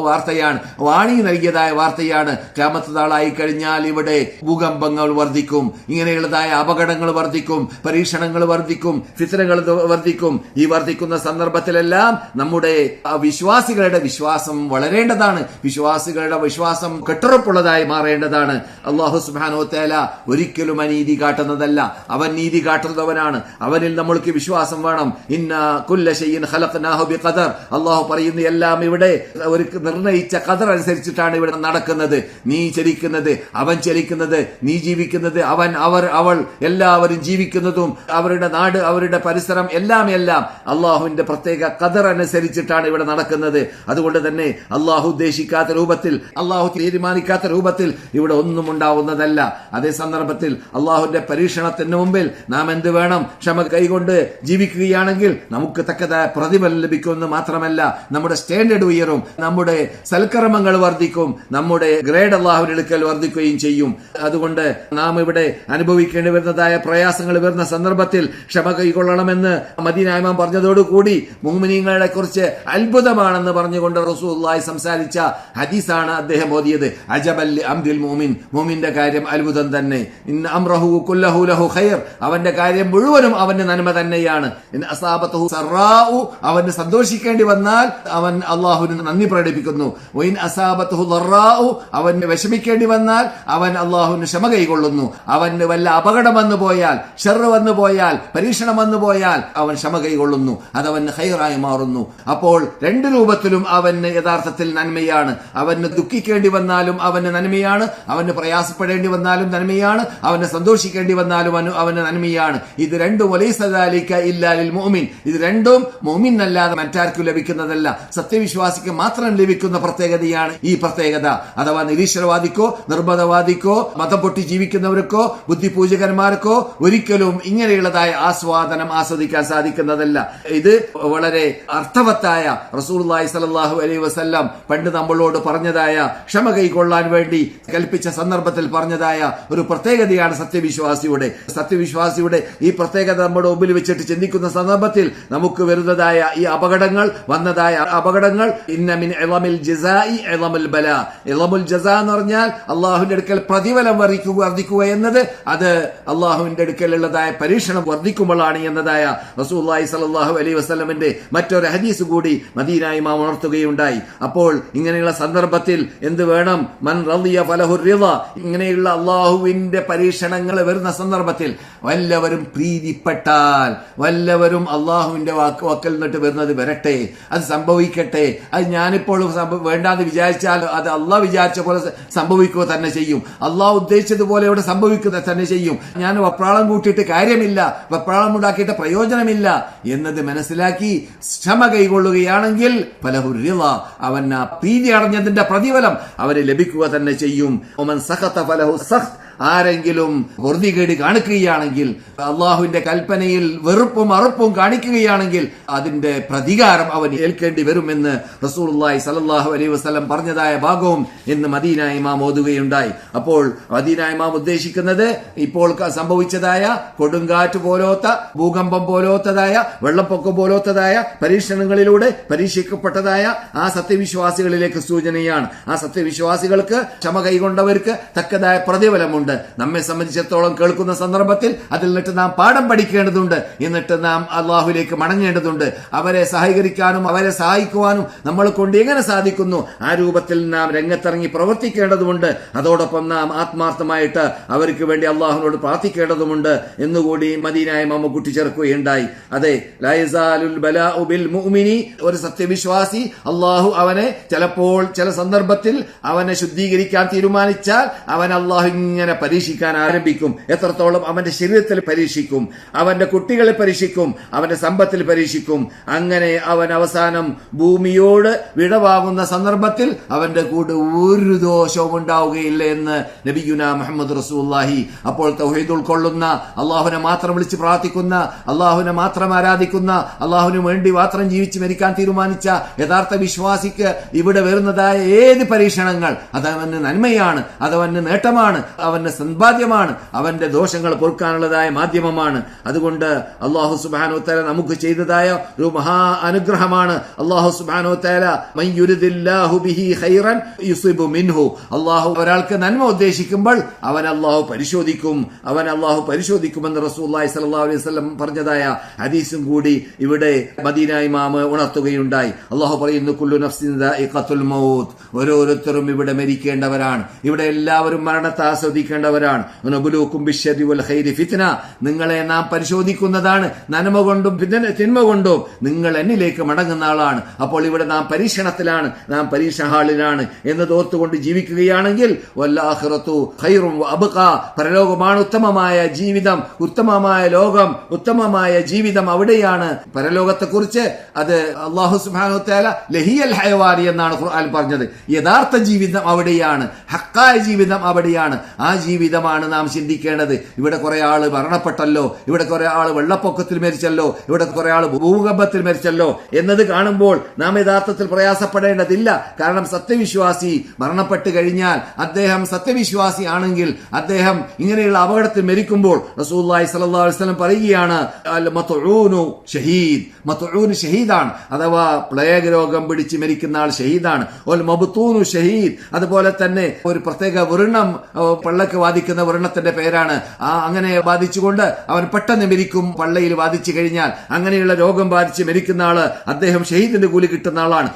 വാർത്തയാണ്, വാണി നൽകിയതായ വാർത്തയാണ്. ഖിയാമത്ത് നാളായി കഴിഞ്ഞാൽ ഇവിടെ ഭൂകമ്പങ്ങൾ വർദ്ധിക്കും, ഇങ്ങനെയുള്ളതായ അപകടങ്ങൾ വർദ്ധിക്കും, പരീക്ഷണങ്ങൾ വർദ്ധിക്കും, ഫിത്നകൾ വർദ്ധിക്കും. ഈ വർദ്ധിക്കുന്ന സന്ദർഭത്തിലെല്ലാം നമ്മുടെ വിശ്വാസികളുടെ വിശ്വാസം വളരേണ്ടതാണ്, വിശ്വാസികളുടെ വിശ്വാസം കെട്ടുറപ്പുള്ളതായി മാറേണ്ടതാണ്. അല്ലാഹു സുബ്ഹാനഹു വ തആല ഒരിക്കലും അനീതി കാട്ടുന്നതല്ല, അവൻ നീതി കാട്ടുന്നവനാണ്. അവനിൽ നമ്മൾക്ക് വിശ്വാസം വേണം. ഇന്നാ കുല്ല ശൈഇൻ ഖലഖനാഹു ബിഖദർ. അല്ലാഹു പറയുന്നു എല്ലാം ഇവിടെ ഒരു നിർണയിച്ച ഖദർ അനുസരിച്ചിട്ടാണ് ഇവിടെ നടക്കുന്നത്. നീ ചലിക്കുന്നത്, അവൻ ചലിക്കുന്നത്, നീ ജീവിക്കുന്നത്, അവൻ, അവർ, അവൾ, എല്ലാവരും ജീവിക്കുന്നതും അവരുടെ നാട്, അവരുടെ പരിസരം എല്ലാം അള്ളാഹുവിന്റെ പ്രത്യേക ഖദർ അനുസരിച്ചിട്ടാണ് ഇവിടെ നടക്കുന്നത്. അതുകൊണ്ട് തന്നെ അള്ളാഹു ഉദ്ദേശിക്കാത്ത രൂപത്തിൽ, അള്ളാഹു തീരുമാനിക്കാത്ത രൂപത്തിൽ ഇവിടെ ഒന്നും ഉണ്ടാവുന്നതല്ല. അതേ സന്ദർഭത്തിൽ അള്ളാഹുവിന്റെ പരീക്ഷണത്തിന് മുമ്പിൽ നാം എന്ത് വേണം? ക്ഷമ കൈകൊണ്ട് ജീവിക്കുകയാണെങ്കിൽ നമുക്ക് തക്കതായ പ്രതിഫലം ലഭിക്കുമെന്ന് മാത്രമല്ല, നമ്മുടെ സ്റ്റാൻഡേർഡ് ഉയരും, നമ്മുടെ സൽക്കർമ്മങ്ങൾ വർദ്ധിക്കും, നമ്മുടെ ഗ്രേഡ് അള്ളാഹുവിന്റെ അടുക്കൽ വർദ്ധിക്കുകയും ചെയ്യും. അതുകൊണ്ട് നാം ഇവിടെ അനുഭവിക്കേണ്ടി വരുന്നതായ പ്രയാസങ്ങൾ വരുന്ന സന്ദർഭത്തിൽ ക്ഷമ കൈകൊള്ളണമെന്ന് മദീന ഇമാം പറഞ്ഞതോടുകൂടി മുഅ്മിനീങ്ങളെ കുറിച്ച് അത്ഭുതമാണെന്ന് പറഞ്ഞുകൊണ്ട് റസൂലുള്ളാഹി സംസാരിച്ച ഹദീസാണ് അദ്ദേഹം ഓതിയത്. അജബൽ അംരിൽ മുഅ്മിൻ, മുഅ്മിന്റെ കാര്യം അത്ഭുതം തന്നെ. ഇന്ന അംറഹു കുല്ലഹു ലഹു ഖൈർ, അവന്റെ കാര്യം മുഴുവനും അവന്റെ നന്മ തന്നെയാണ്. ഇൻ അസാബതഹു സറാഉ, അവന് സന്തോഷിക്കേണ്ടി വന്നാൽ അവൻ അല്ലാഹുവിന് നന്ദി പ്രകടിപ്പിക്കുന്നു. വഇൻ അസാബതഹു ദറാഉ, അവന് വിഷമിക്കേണ്ടി വന്നാൽ അവൻ അല്ലാഹുവിന് ക്ഷമ കൈകൊള്ളുന്നു. അവന് വല്ല അപകടം വന്നു പോയാൽ, ഷർറ് വന്നു പോയാൽ, പരീക്ഷണം വന്നു പോയാൽ അവൻ ക്ഷമ കൈകൊള്ളുന്നു, അതവന് ഖൈറായി മാറുന്നു. അപ്പോൾ രണ്ട് രൂപത്തിലും അവന് യഥാർത്ഥത്തിൽ നന്മയാണ്. അവന് ദുഃഖിക്കേണ്ടി വന്നാലും അവന് നന്മയാണ്, അവന് പ്രയാസപ്പെടേണ്ടി വന്നാലും നന്മയാണ്, അവന് സന്തോഷിക്കേണ്ടി വന്നാലും അവന് നന്മയാണ്. ഇത് രണ്ടും വലൈസ ദാലിക ഇല്ലാ ലിൽ മുഅ്മിൻ, ഇത് രണ്ടും മുഅ്മിനല്ലാതെ മറ്റാർക്കും ലഭിക്കുന്നതല്ല, സത്യവിശ്വാസിക്ക് മാത്രം ലഭിക്കുന്ന പ്രത്യേകതയാണ് ഈ പ്രത്യേകത. അഥവാ നിരീശ്വരവാദിക്കോ നിർബന്ധവാദിക്കോ മതം പൊട്ടി ജീവിക്കുന്നവർക്കോ ബുദ്ധിപൂജകന്മാർക്കോ ഒരിക്കലും ഇങ്ങനെയുള്ളതായ ആസ്വാദനം ആസ്വദിക്കാൻ സാധിക്കുന്നതല്ല. ഇത് വളരെ അർത്ഥവത്തായ റസൂലുള്ളാഹി സ്വല്ലല്ലാഹു അലൈഹി വസല്ലം പണ്ട് നമ്മളോട് പറഞ്ഞതായ ക്ഷമ കൈക്കൊള്ളാൻ വേണ്ടി കൽപ്പിച്ച സന്ദർഭത്തിൽ പറഞ്ഞതായ ഒരു പ്രത്യേകതയാണ് സത്യവിശ്വാസിയുടെ ഈ പ്രത്യേകത നമ്മുടെ മുമ്പിൽ വെച്ചിട്ട് ചിന്തിക്കുന്ന സന്ദർഭത്തിൽ നമുക്ക് വരുന്നതായ ഈ അപകടങ്ങൾ, വന്നതായ അപകടങ്ങൾ, ഇന്ന മിൻ ഇളമിൽ ജസാഇ ഇളമുൽ ബലാ. ഇളമുൽ ജസാ എന്ന് പറഞ്ഞാൽ അള്ളാഹുവിന്റെ അടുക്കൽ പ്രതിഫലം വർദ്ധിക്കുക എന്നത് അത് അള്ളാഹുവിന്റെ അടുക്കലുള്ളതായ പരീക്ഷണം വർദ്ധിക്കുമ്പോഴാണ് എന്നതായ റസൂലുള്ളാഹി സ്വല്ലല്ലാഹു അലൈഹി വസല്ലമിന്റെ മറ്റൊരു ഹദീസ് കൂടി മദീന ഇമാം ഉണർത്തുകയുണ്ടായി. അപ്പോൾ ഇങ്ങനെയുള്ള സന്ദർഭത്തിൽ എന്ത് വേണം? മൻ റളിയ ഫലഹു റിള. ഇങ്ങനെയുള്ള അള്ളാഹുവിന്റെ പരീക്ഷണങ്ങൾ വരുന്ന സന്ദർഭത്തിൽ വല്ലവരും പ്രീതിപ്പെട്ടാൽ, വല്ലവരും അള്ളാഹുവിന്റെ വാക്കൽ നിന്നിട്ട് വരുന്നത് വരട്ടെ, അത് സംഭവിക്കട്ടെ, അത് ഞാനിപ്പോൾ വേണ്ടാന്ന് വിചാരിച്ചാൽ അത് അള്ളാഹ് വിചാരിച്ച പോലെ സംഭവിക്കുക തന്നെ ചെയ്യും, അള്ളാഹ് ഉദ്ദേശിച്ചതുപോലെ ഇവിടെ സംഭവിക്കുക തന്നെ ചെയ്യും, ഞാൻ വെപ്രാളം കൂട്ടിയിട്ട് കാര്യമില്ല, വെപ്രാളം ഉണ്ടാക്കിയിട്ട് പ്രയോജനമില്ല എന്നത് മനസ്സിലാക്കി ക്ഷമ കൈകൊള്ളുകയാണെങ്കിൽ ഫലഹുറിള, അവൻ ആ പ്രീതി അടഞ്ഞതിന്റെ പ്രതിഫലം അവന് ലഭിക്കുക തന്നെ ചെയ്യും. ഒമൻ സഖത ഫലഹു സഖ്ത്. ആരെങ്കിലും പൊറുതികേട് കാണിക്കുകയാണെങ്കിൽ, അള്ളാഹുവിന്റെ കൽപ്പനയിൽ വെറുപ്പും അറുപ്പും കാണിക്കുകയാണെങ്കിൽ അതിന്റെ പ്രതികാരം അവൻ ഏൽക്കേണ്ടി വരുമെന്ന് റസൂലുള്ളാഹി സ്വല്ലല്ലാഹു അലൈഹി വസല്ലം പറഞ്ഞതായ ഭാഗവും ഇന്ന് മദീന ഇമാം ഓതുകയുണ്ടായി. അപ്പോൾ മദീന ഇമാം ഉദ്ദേശിക്കുന്നത് ഇപ്പോൾ സംഭവിച്ചതായ കൊടുങ്കാറ്റ് പോലോത്ത, ഭൂകമ്പം പോലോത്തതായ, വെള്ളപ്പൊക്കം പോലോത്തതായ പരീക്ഷണങ്ങളിലൂടെ പരീക്ഷിക്കപ്പെട്ടതായ ആ സത്യവിശ്വാസികളിലേക്ക് സൂചനയാണ്. ആ സത്യവിശ്വാസികൾക്ക് ക്ഷമ കൈകൊണ്ടവർക്ക് തക്കതായ പ്രതിഫലമുണ്ട്. നമ്മെ സംബന്ധിച്ചിടത്തോളം കേൾക്കുന്ന സന്ദർഭത്തിൽ അതിൽ നിന്നിട്ട് നാം പാഠം പഠിക്കേണ്ടതുണ്ട്. എന്നിട്ട് നാം അള്ളാഹുലേക്ക് മടങ്ങേണ്ടതുണ്ട്. അവരെ സഹകരിക്കാനും അവരെ സഹായിക്കുവാനും നമ്മളെ കൊണ്ട് എങ്ങനെ സാധിക്കുന്നു ആ രൂപത്തിൽ നാം രംഗത്തിറങ്ങി പ്രവർത്തിക്കേണ്ടതുണ്ട്. അതോടൊപ്പം നാം ആത്മാർത്ഥമായിട്ട് അവർക്ക് വേണ്ടി അള്ളാഹുവിനോട് പ്രാർത്ഥിക്കേണ്ടതുമുണ്ട് എന്നുകൂടി മദീന ഇമാം കൂട്ടിച്ചേർക്കുകയുണ്ടായി. അതെ, ലാ യസാലുൽ ബലാഉ ബിൽ മുഅ്മിനി. ഒരു സത്യവിശ്വാസി അള്ളാഹു അവനെ ചിലപ്പോൾ ചില സന്ദർഭത്തിൽ അവനെ ശുദ്ധീകരിക്കാൻ തീരുമാനിച്ചാൽ അവൻ അള്ളാഹു ഇങ്ങനെ പരീക്ഷിക്കാൻ ആരംഭിക്കും. എത്രത്തോളം? അവന്റെ ശരീരത്തിൽ പരീക്ഷിക്കും, അവന്റെ കുട്ടികളെ പരീക്ഷിക്കും, അവന്റെ സമ്പത്തിൽ പരീക്ഷിക്കും. അങ്ങനെ അവൻ അവസാനം ഭൂമിയോട് വിടവാങ്ങുന്ന സന്ദർഭത്തിൽ അവന്റെ കൂടെ ഒരു ദോഷവും ഉണ്ടാവുകയില്ല എന്ന് നബിയുനാ മുഹമ്മദ് റസൂലുള്ളാഹി. അപ്പോൾ തൗഹീദ് ഉൾക്കൊള്ളുന്ന, അള്ളാഹുവിനെ മാത്രം വിളിച്ച് പ്രാർത്ഥിക്കുന്ന, അള്ളാഹുവിനെ മാത്രം ആരാധിക്കുന്ന, അള്ളാഹുവിന് വേണ്ടി മാത്രം ജീവിച്ച് മരിക്കാൻ തീരുമാനിച്ച യഥാർത്ഥ വിശ്വാസിക്ക് ഇവിടെ വരുന്നതായ ഏത് പരീക്ഷണങ്ങൾ അതവന് നന്മയാണ്, അതവന് നേട്ടമാണ്, അവന് സമ്പാദ്യമാണ്, അവന്റെ ദോഷങ്ങൾ പൊറുക്കാനുള്ളതായ മാധ്യമമാണ്. അതുകൊണ്ട് അല്ലാഹു സുബ്ഹാനഹു വ തആല നമുക്ക് ചെയ്തതായ ഒരു മഹാ അനുഗ്രഹമാണ്. അല്ലാഹു സുബ്ഹാനഹു വ തആല മൻ യുരിദില്ലാഹു ബിഹി ഖൈറൻ യുസിബു മിൻഹു. അല്ലാഹു ഒരാൾക്ക് നന്മ ഉദ്ദേശിക്കുമ്പോൾ അവൻ അല്ലാഹു പരിശോധിക്കുമെന്ന് റസൂലുള്ളാഹി സ്വല്ലല്ലാഹു അലൈഹി വസല്ലം പറഞ്ഞതായ ഹദീസും കൂടി ഇവിടെ മദീന ഇമാം ഉണർത്തുകയുണ്ടായി. അല്ലാഹു പറയുന്നു, കുല്ലു നഫ്സിൻ ദാഇഖത്തുൽ മൗത്ത്. ഓരോരുത്തരും ഇവിടെ മരിക്കേണ്ടവരാണ്, ഇവിടെ എല്ലാവരും മരണത്തെ ആസ്വദിക്കേണ്ടവരാണ്. നിങ്ങളെ നാം പരിശോധിക്കുന്നതാണ്, നന്മ കൊണ്ടും തിന്മ കൊണ്ടും നിങ്ങൾ എന്നിലേക്ക് മടങ്ങുന്ന ആളാണ്. അപ്പോൾ ഇവിടെ നാം പരീക്ഷണത്തിലാണ്, നാം പരീക്ഷ ഹാളിലാണ് എന്ന് തോർത്തുകൊണ്ട് ജീവിക്കുകയാണെങ്കിൽ വല്ലാഖിറത്തു ഖൈറും വഅബ്ഖാ. പരലോകമാണ് ഉത്തമമായ ജീവിതം, ഉത്തമമായ ലോകം, ഉത്തമമായ ജീവിതം അവിടെയാണ്. പരലോകത്തെക്കുറിച്ച് അത് അല്ലാഹു സുബ്ഹാനഹു വ തആല ലഹിയൽ ഹയവാനി എന്നാണ് ഖുർആൻ പറഞ്ഞത്. യഥാർത്ഥ ജീവിതം അവിടെയാണ്, ഹക്കായ ജീവിതം അവിടെയാണ്. ആ ജീവിതമാണ് നാം ചിന്തിക്കേണ്ടത്. ഇവിടെ കുറെ ആള് മരണപ്പെട്ടല്ലോ, ഇവിടെ കുറെ ആള് വെള്ളപ്പൊക്കത്തിൽ മരിച്ചല്ലോ, ഇവിടെ കുറെ ആള് ഭൂകമ്പത്തിൽ മരിച്ചല്ലോ എന്നത് കാണുമ്പോൾ നാം യഥാർത്ഥത്തിൽ പ്രയാസപ്പെടേണ്ടതില്ല. കാരണം സത്യവിശ്വാസി മരണപ്പെട്ട് കഴിഞ്ഞാൽ അദ്ദേഹം സത്യവിശ്വാസി ആണെങ്കിൽ അദ്ദേഹം ഇങ്ങനെയുള്ള അപകടത്തിൽ മരിക്കുമ്പോൾ റസൂലുള്ളാഹി സ്വല്ലല്ലാഹു അലൈഹി വസല്ലം പറയുകയാണ്, അൽ മത്ഊനു ഷഹീദ്. മത്ഊൻ ഷഹീദാണ്, അഥവാ പ്ലേഗ് രോഗം പിടിച്ച് മരിക്കുന്ന ആൾ ഷഹീദാണ്. വൽ മബ്തൂനു ഷഹീദ്. അതുപോലെ തന്നെ ഒരു പ്രത്യേക വ്രണം, പള്ളക്ക് ബാധിക്കുന്ന വ്രണത്തിന്റെ പേരാണ്. അങ്ങനെ ബാധിച്ചുകൊണ്ട് അവൻ പെട്ടെന്ന് മരിക്കും. പള്ളയിൽ ബാധിച്ചു കഴിഞ്ഞാൽ അങ്ങനെയുള്ള രോഗം ബാധിച്ച് മരിക്കുന്ന ആള് അദ്ദേഹം ഷഹീദിന്റെ കൂലി കിട്ടുന്ന ആളാണ്.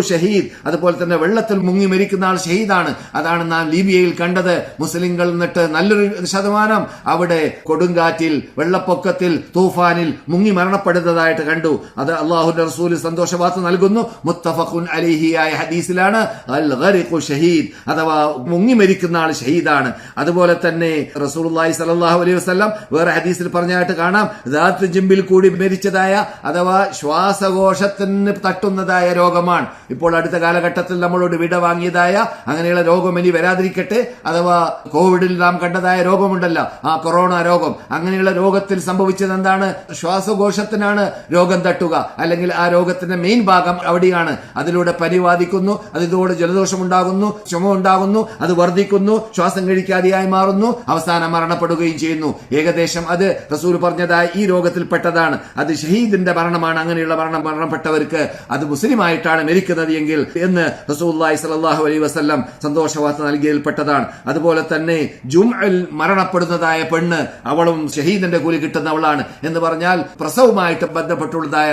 ഷഹീദ്. അതുപോലെ തന്നെ വെള്ളത്തിൽ മുങ്ങി മരിക്കുന്ന ആൾ ഷഹീദാണ്. അതാണ് നാം ലീബിയയിൽ കണ്ടത്. മുസ്ലിങ്ങൾ എന്നിട്ട് നല്ലൊരു ശതമാനം അവിടെ കൊടുങ്കാറ്റിൽ, വെള്ളപ്പൊക്കത്തിൽ, തൂഫാനിൽ മുങ്ങി മരണപ്പെടുന്നതായിട്ട് കണ്ടു. അത് അല്ലാഹുവിന്റെ റസൂൽ സന്തോഷവാർത്ത നൽകുന്നു. മുത്തഫഖുൻ അലൈഹി ആയ ഹദീസിലാണ് അൽ ഗരിഖു ഷഹീദ്, അഥവാ മുങ്ങി മരിക്കുന്ന ആൾ ഷഹീദാണ്. അതുപോലെ തന്നെ റസൂലുള്ളാഹി സ്വല്ലല്ലാഹു അലൈഹി വസല്ലം വേറെ ഹദീസിൽ പറഞ്ഞായിട്ട് കാണാം, ദാത്ത് ജിംബിൽ കൂടി മരിച്ചതായ, അഥവാ ശ്വാസകോശത്തിന് തട്ടുന്നതായ രോഗമാണ് ഇപ്പോൾ അടുത്ത കാലഘട്ടത്തിൽ നമ്മളോട് വിട വാങ്ങിയതായ അങ്ങനെയുള്ള രോഗം ഇനി വരാതിരിക്കട്ടെ. അഥവാ കോവിഡിൽ നാം കണ്ടതായ രോഗമുണ്ടല്ലോ, ആ കൊറോണ രോഗം. അങ്ങനെയുള്ള രോഗത്തിൽ സംഭവിച്ചത് എന്താണ്? ശ്വാസകോശത്തിനാണ് രോഗം തട്ടുക, അല്ലെങ്കിൽ ആ രോഗത്തിന്റെ മെയിൻ ഭാഗം അവിടെയാണ്. അതിലൂടെ പനി ബാധിക്കുന്നു, അതിലൂടെ ജലദോഷം ഉണ്ടാകുന്നു, ചുമ ഉണ്ടാകുന്നു, അത് വർദ്ധിക്കുന്നു, ശ്വാസം കഴിക്കാതെയായി മാറുന്നു, അവസാനം മരണപ്പെടുകയും ചെയ്യുന്നു. ഏകദേശം അത് റസൂൽ പറഞ്ഞതായി ഈ രോഗത്തിൽപ്പെട്ടതാണ്. അത് ഷഹീദിന്റെ മരണമാണ്. അങ്ങനെയുള്ള മരണപ്പെട്ടവർക്ക് അത് മുസ്ലിമായിട്ടാണ് മരിക്കുന്നത് എങ്കിൽ എന്ന് റസൂലുള്ളാഹി സ്വല്ലല്ലാഹു അലൈഹി വസല്ലം സന്തോഷവാർത്ത നൽകിയതിൽപ്പെട്ടതാണ്. അതുപോലെ തന്നെ ജുംഅയിൽ മരണപ്പെടുന്നതായ പെണ്ണ്, അവളും ഷഹീദിന്റെ കൂലി കിട്ടുന്നവളാണ്. എന്ന് പറഞ്ഞാൽ പ്രസവവുമായിട്ട് ബന്ധപ്പെട്ടുള്ളതായ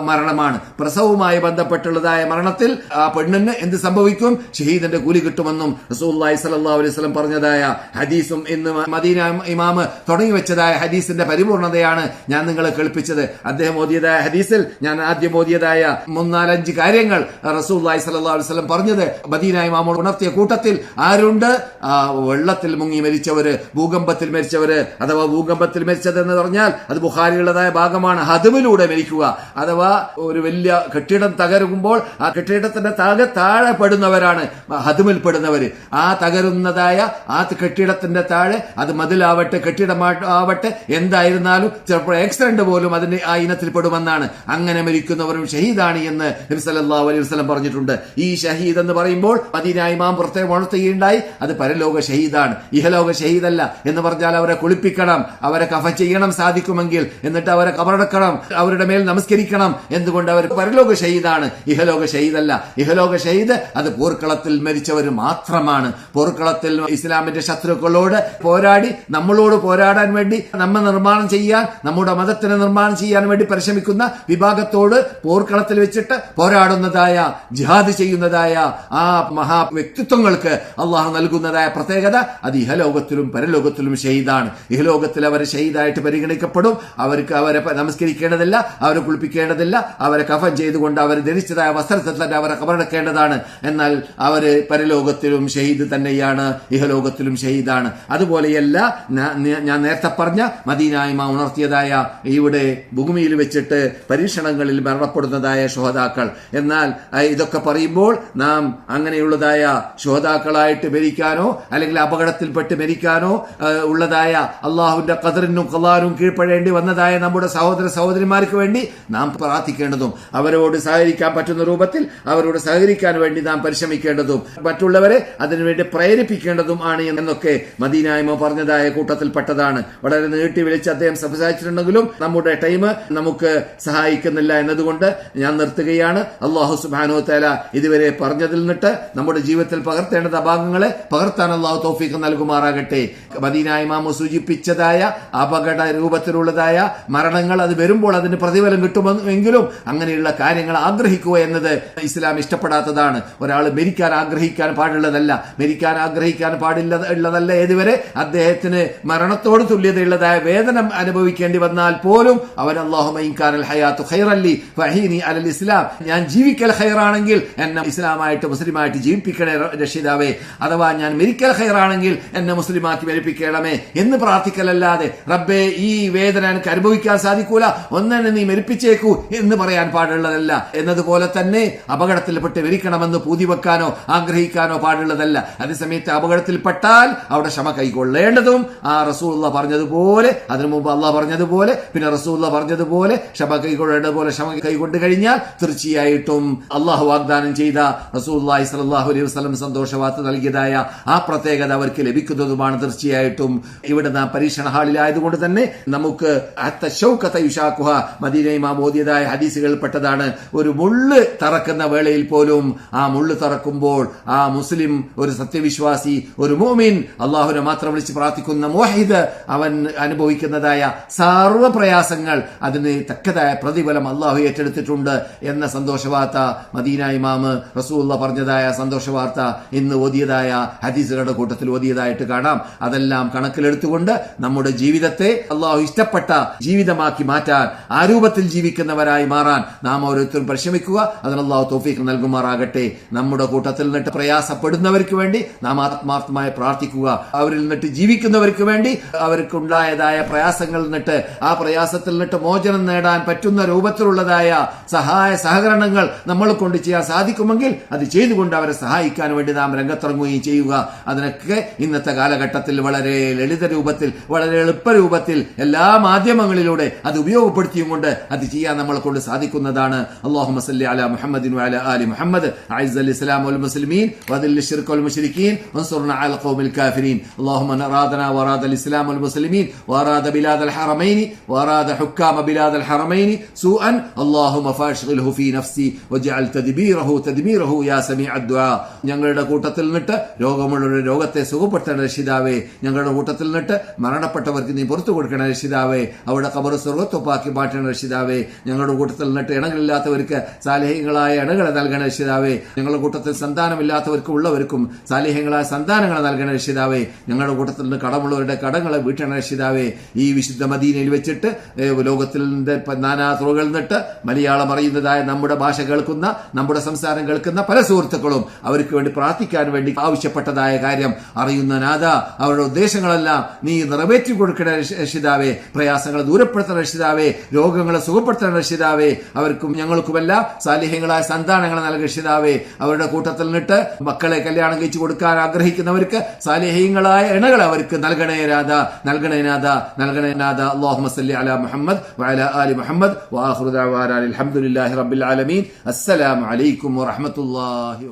മരണമാണ്. പ്രസവവുമായി ബന്ധപ്പെട്ടുള്ളതായ മരണത്തിൽ ആ പെണ്ണിന് എന്ത് സംഭവിക്കും? ഷഹീദിന്റെ കൂലി കിട്ടുമെന്നും റസൂലുള്ളാഹി സ്വല്ലല്ലാഹു അലൈഹി വസല്ലം പറഞ്ഞതായ ഹദീസും ഇന്ന് മദീന ഇമാമ് തുടങ്ങി വെച്ചതായ ഹദീസിന്റെ പരിപൂർണതയാണ് ഞാൻ നിങ്ങളെ കേൾപ്പിച്ചത്. അദ്ദേഹം ഓതിയതായ ഹദീസിൽ ഞാൻ ആദ്യം ഓതിയതായ 3-4-5 കാര്യങ്ങൾ റസൂലുള്ളാഹി സ്വല്ലല്ലാഹു അലൈഹി വസല്ലം പറഞ്ഞത് മദീന ഇമാമ് ഉണർത്തിയ കൂട്ടത്തിൽ ആരുണ്ട്? വെള്ളത്തിൽ മുങ്ങി മരിച്ചവര്, ഭൂകമ്പത്തിൽ മരിച്ചവര്. അഥവാ ഭൂകമ്പത്തിൽ മരിച്ചതെന്ന് പറഞ്ഞാൽ അത് ബുഖാരിയുള്ളതായ ഭാഗമാണ്. ഹദമിലൂടെ മരിക്കുക, അഥവാ ഒരു വലിയ കെട്ടിടം തകരുമ്പോൾ ആ കെട്ടിടത്തിന്റെ താഴെ പെടുന്നവരാണ് ഹദമിൽ പെടുന്നവര്. ആ തകരുന്നതായ ആ കെട്ടിടത്തിന്റെ താഴെ, അത് മതിലാവട്ടെ കെട്ടിടമാവട്ടെ എന്തായിരുന്നാലും ചിലപ്പോൾ ആക്സിഡന്റ് പോലും അതിന്റെ ആ ഇനത്തിൽ പെടുമെന്നാണ്. അങ്ങനെ മരിക്കുന്നവരും ഷഹീദാണ് എന്ന് നബി സല്ലല്ലാഹു അലൈഹി വസല്ലം പറഞ്ഞിട്ടുണ്ട്. ഈ ഷഹീദ് എന്ന് പറയുമ്പോൾ മദീന ഇമാം പ്രത്യേകം ഉണർത്തുകയുണ്ടായി, അത് പരലോക ഷഹീദാണ്, ഇഹലോക ഷഹീദല്ല. എന്ന് പറഞ്ഞാൽ അവരെ കുളിപ്പിക്കണം, അവരെ കഫൻ ചെയ്യണം സാധിക്കുമെങ്കിൽ, എന്നിട്ട് അവരെ കബറടക്കണം, അവരുടെ മേൽ നമസ്കരിക്കണം. എന്തുകൊണ്ട്? അവർ പരലോക ഷഹീദാണ്, ഇഹലോക ഷഹീദല്ല. ഇഹലോക ഷഹീദ് അത് പോർക്കളത്തിൽ മരിച്ചവർ മാത്രമാണ്. പോർക്കളത്തിൽ ഇസ്ലാമിന്റെ ശത്രുക്കളോട് പോരാടി നമ്മളോട് പോരാടാൻ വേണ്ടി, നമ്മെ നിർമ്മാണം ചെയ്യാൻ, നമ്മുടെ മതത്തിനെ നിർമ്മാണം ചെയ്യാൻ വേണ്ടി പരിശ്രമിക്കുന്ന വിഭാഗത്തോട് പോർക്കളത്തിൽ വെച്ചിട്ട് പോരാടുന്നതായ, ജിഹാദ് ചെയ്യുന്നതായ ആ മഹാ വ്യക്തിത്വങ്ങൾക്ക് അള്ളാഹു നൽകുന്നതായ പ്രത്യേകത അത് ഇഹലോകത്തിലും പരലോകത്തിലും ഷഹീദാണ്. ഇഹലോകത്തിൽ അവർ ഷഹീദായിട്ട് പരിഗണിക്കപ്പെടും. അവർക്ക് അവരെ നമസ്കരിക്കേണ്ടതില്ല, അവരെ കുളിപ്പിക്കേണ്ടതില്ല, അവരെ കഫൻ ചെയ്തുകൊണ്ട് അവർ ധരിച്ചതായ വസ്ത്രത്തിൽ തന്നെ അവരെ കബറടക്കേണ്ടതാണ്. എന്നാൽ അവര് പരലോകത്തിലും ഷഹീദ് തന്നെയാണ്, ഇഹലോകത്തിലും ഷഹീദാണ്. അതുപോലെയല്ല ഞാൻ നേരത്തെ പറഞ്ഞ മദീന ഇമാം ഉണർത്തിയതായ ഇവിടെ ഭൂമിയിൽ വെച്ചിട്ട് പരീക്ഷണങ്ങളിൽ മരണപ്പെടുന്നതായ ശുഹദാക്കൾ. എന്നാൽ ഇതൊക്കെ പറയുമ്പോൾ നാം അങ്ങനെയുള്ളതായ ശുഹദാക്കളായിട്ട് മരിക്കാനോ അല്ലെങ്കിൽ അപകടത്തിൽപ്പെട്ട് മരിക്കാനോ ഉള്ളതായ അള്ളാഹുവിന്റെ ഖദറിനും ഖലാനും കീഴ്പ്പെടേണ്ടി വന്നതായ നമ്മുടെ സഹോദര സഹോദരിമാർക്ക് വേണ്ടി നാം പ്രാർത്ഥിക്കേണ്ടതും അവരോട് സഹകരിക്കാൻ പറ്റുന്ന രൂപത്തിൽ അവരോട് സഹകരിക്കാൻ വേണ്ടി നാം പരിശ്രമിക്കേണ്ടതും മറ്റുള്ളവരെ അതിനുവേണ്ടി പ്രേരിപ്പിക്കേണ്ടതും ആണ് എന്നൊക്കെ മദീന ഇമാം പറഞ്ഞതായ കൂട്ടത്തിൽപ്പെട്ടതാണ്. വളരെ നീട്ടി വിളിച്ച് അദ്ദേഹം സംസാരിച്ചിട്ടുണ്ടെങ്കിലും നമ്മുടെ ടൈം നമുക്ക് സഹായിക്കുന്നില്ല എന്നതുകൊണ്ട് ഞാൻ നിർത്തുകയാണ്. അല്ലാഹു സുബ്ഹാനഹു വ തആല ഇതുവരെ പറഞ്ഞതിൽ നിന്നിട്ട് നമ്മുടെ ജീവിതത്തിൽ പകർത്തേണ്ട ഭാഗങ്ങളെ പകർത്താൻ അല്ലാഹു തൗഫീഖ് നൽകുമാറാകട്ടെ. മദീന ഇമാം സൂചിപ്പിച്ചതായ അപകട രൂപത്തിലുള്ളതായ മരണങ്ങൾ അത് വരുമ്പോൾ അതിന് പ്രതിഫലം കിട്ടുമെങ്കിലും അങ്ങനെയുള്ള കാര്യങ്ങൾ ആഗ്രഹിക്കുക എന്നത് ഇസ്ലാം ഇഷ്ടപ്പെടാത്തതാണ്. ഒരാൾ മരിക്കാൻ ആഗ്രഹിക്കാൻ പാടുള്ളതല്ല, മരിക്കാൻ ആഗ്രഹിക്കാൻ പാടില്ലതല്ല. ഏതുവരെ അദ്ദേഹത്തിന് മരണത്തോട് തുല്യതയുള്ളതായ വേദന അനുഭവിക്കേണ്ടി വന്നാൽ പോലും അവൻ അല്ലാഹുമ്മ ഇൻ കാനൽ ഹയാത്തു ഖൈറൻ ലി ഫഹീനി അലൽ ഇസ്ലാം, ഞാൻ ജീവിക്കൽ ഖൈറാണെങ്കിൽ എന്നെ ഇസ്ലാമായിട്ട് മുസ്ലിമായിട്ട് ജീവിപ്പിക്കണേ രക്ഷിതാവേ, അഥവാ ഞാൻ മരിക്കൽ ഖൈറാണെങ്കിൽ എന്നെ മുസ്ലിമാക്കി മരിപ്പിക്കണമേ എന്ന് പ്രാർത്ഥിക്കലല്ലാതെ റബ്ബേ ഈ വേദന എനിക്ക് അനുഭവിക്കാൻ സാധിക്കൂല, ഒന്നെന്നെ നീ മരിപ്പിച്ചേക്കൂ എന്ന് പറയാൻ പാടുള്ളതല്ല. എന്നതുപോലെ തന്നെ അപകടത്തിൽപ്പെട്ട് മരിക്കണമെന്ന് പൂതി വെക്കാനോ ആഗ്രഹിക്കാനോ പാടുള്ളതല്ല. അതേസമയത്ത് അപകടത്തിൽപ്പെട്ടാൽ അവിടെ ക്ഷമ കൈക്കൊള്ളേണ്ടതും ആ റസൂലുള്ളാഹി പറഞ്ഞതുപോലെ, അതിനു മുമ്പ് അള്ളാഹ് പറഞ്ഞതുപോലെ, പിന്നെ റസൂലുള്ളാഹി പറഞ്ഞതുപോലെ ക്ഷമ കൈക്കൊള്ളേണ്ടതുപോലെ ക്ഷമ കൈകൊണ്ട് കഴിഞ്ഞാൽ തീർച്ചയായിട്ടും അള്ളാഹു വാഗ്ദാനം ചെയ്ത റസൂലുള്ളാഹി സ്വല്ലല്ലാഹു അലൈഹി വസല്ലം സന്തോഷവാർത്ത നൽകിയതായ ആ പ്രത്യേകത അവർക്ക് ലഭിക്കുന്നതുമാണ്. തീർച്ചയായിട്ടും ഇവിടെ നാം പരീക്ഷണ ഹാളിലായതുകൊണ്ട് തന്നെ നമുക്ക് മദീന ഇമാം ഓതിയതായ ഹദീസുകളിൽപ്പെട്ടതാണ്. ഒരു മുള്ള് തറക്കുന്ന വേളയിൽ പോലും ആ മുള്ള് തറക്കുമ്പോൾ ആ മുസ്ലിം, ഒരു സത്യവിശ്വാസി, ഒരു മുഅ്മിൻ, അള്ളാഹുവിനെ മാത്രം വിളിച്ച് പ്രാർത്ഥിക്കുന്ന മുവഹിദ്, അവൻ അനുഭവിക്കുന്നതായ സർവ്വ പ്രയാസങ്ങൾ അതിന് തക്കതായ പ്രതിഫലം അള്ളാഹു ഏറ്റെടുത്തിട്ടുണ്ട് എന്ന സന്തോഷവാർത്ത മദീന ഇമാം റസൂലുള്ളാഹി പറഞ്ഞതായ സന്തോഷവാർത്ത ഇന്ന് ഓതിയതായ ഹദീസുകളുടെ കൂട്ടത്തിൽ ഓതിയതായിട്ട് കാണാം. അതെല്ലാം കണക്കിലെടുത്തുകൊണ്ട് നമ്മുടെ ജീവിതത്തെ അള്ളാഹു ഇഷ്ടപ്പെട്ട ജീവിതമാക്കി മാറ്റാൻ, ആ രൂപത്തിൽ ജീവിക്കുന്നവരായി മാറാൻ നാം ഓരോരുത്തരും പരിശ്രമിക്കുക. അതിന് അള്ളാഹു തൗഫീഖ് നൽകുമാറാകട്ടെ. നമ്മുടെ കൂട്ടത്തിൽ നിന്നിട്ട് പ്രയാസപ്പെടുന്നവർക്ക് വേണ്ടി നാം ആത്മാർത്ഥമായി പ്രാർത്ഥിക്കുക. അവരിൽ നിന്നിട്ട് ജീവിക്കുന്നവർക്ക് വേണ്ടി അവർക്കുണ്ടായതായ പ്രയാസങ്ങളിൽ നിന്നിട്ട് ആ പ്രയാസത്തിൽ നിന്നിട്ട് മോചനം നേടാൻ പറ്റുന്ന രൂപത്തിലുള്ളതായ സഹായ സഹകരണങ്ങൾ നമ്മളെ കൊണ്ട് ചെയ്യാൻ സാധിക്കുമെങ്കിൽ അത് ചെയ്തുകൊണ്ട് അവരെ സഹായിക്കാൻ വേണ്ടി നാം രംഗത്തിറങ്ങുകയും ചെയ്യുക. അതിനൊക്കെ ഇന്നത്തെ കാലഘട്ടത്തിൽ വളരെ ലളിത രൂപത്തിൽ, വളരെ എളുപ്പ രൂപത്തിൽ എല്ലാ മാധ്യമങ്ങളിലൂടെ അത് ഉപയോഗപ്പെടുത്തിയും കൊണ്ട് അത് ചെയ്യാൻ നമ്മളെ കൊണ്ട് സാധിക്കുന്നതാണ്. അല്ലാഹുമ്മ സല്ലി അലാ മുഹമ്മദിൻ വഅലാ ആലി മുഹമ്മദ് അഇസ്സൽ ഇസ്ലാം വൽ മുസ്ലിമീൻ വദിൽ ശിർക്ക് വൽ മുശ്രിക്കീൻ വൻസുർനാ على القوم الكافرين اللهم من أرادنا وأراد الإسلام والمسلمين وأراد بلاد الحرمين وأراد حكام بلاد الحرمين سوءا اللهم فاشغله في نفسي واجعل تدبيره يا سميع الدعاء ഞങ്ങളുടെ കൂട്ടത്തിൽ നിന്നിട്ട് രോഗമുള്ളവരുടെ രോഗത്തെ സുഖപ്പെടുത്തേണ്ട രക്ഷിതാവേ, ഞങ്ങളുടെ കൂട്ടത്തിൽ നിന്നിട്ട് മരണപ്പെട്ടവർക്ക് നീ പുറത്തു കൊടുക്കണ രക്ഷിതാവേ, അവിടെ ഖബർ സ്വർഗ്ഗത്തൊപ്പാക്കി മാറ്റണ രക്ഷിതാവേ, ഞങ്ങളുടെ കൂട്ടത്തിൽ നിന്നിട്ട് ഇണകളില്ലാത്തവർക്ക് സാലിഹ്യങ്ങളായ ഇണകളെ നൽകണ രക്ഷിതാവേ, ഞങ്ങളുടെ കൂട്ടത്തിൽ സന്താനമില്ലാത്തവർക്കും ഉള്ളവർക്കും സാലിഹ്യങ്ങളായ സന്താനങ്ങളെ നൽകണ രക്ഷിതാവേ, ഞങ്ങളുടെ കൂട്ടത്തിൽ നിന്ന് കടമുള്ളവരുടെ കടങ്ങളെ വീട്ടണ രക്ഷിതാവേ. ഈ വിശുദ്ധ മദീനയിൽ വെച്ചിട്ട് ലോകത്തിൽ നാനാ തുറകളിൽ നിന്നിട്ട് മലയാളം അറിയുന്നതായ നമ്മുടെ ഭാഷ കേൾക്കുന്ന, നമ്മുടെ സംസാരം കേൾക്കുന്ന പല സുഹൃത്തുക്കളും അവർക്ക് വേണ്ടി പ്രാർത്ഥിക്കാൻ വേണ്ടി ആവശ്യപ്പെട്ടതായ കാര്യം അറിയുന്ന നാഥ, അവരുടെ ഉദ്ദേശങ്ങളെല്ലാം നീ നിറവേറ്റി കൊടുക്കണ രക്ഷിതാവേ, പ്രയാസങ്ങളെ ദൂരപ്പെടുത്തുന്ന രക്ഷിതാവേ, രോഗങ്ങളെ സുഖപ്പെടുത്തുന്ന രക്ഷിതാവേ, അവർക്കും ഞങ്ങൾക്കുമെല്ലാം സാലിഹ്യങ്ങളായ സന്താനങ്ങളെ നൽകുന്ന രക്ഷിതാവേ, അവരുടെ കൂട്ടത്തിൽ നിന്നിട്ട് മക്കളെ കല്യാണം കഴിച്ചു കൊടുക്കാൻ ആഗ്രഹിക്കുന്നവർക്ക് സാലിഹ്യങ്ങളായ ഇണകളെ അവർക്ക് നൽകണേ നാഥ. അല്ലാഹുമ്മ സല്ലി അലാ മുഹമ്മദ് വഅലാ ആലി മുഹമ്മദ് വആഖിറു ദഅവാനാ അൽഹംദുലില്ലാഹി റബ്ബിൽ ആലമീൻ. അസ്സലാമു അലൈക്കും വറഹ്മത്തുള്ളാഹി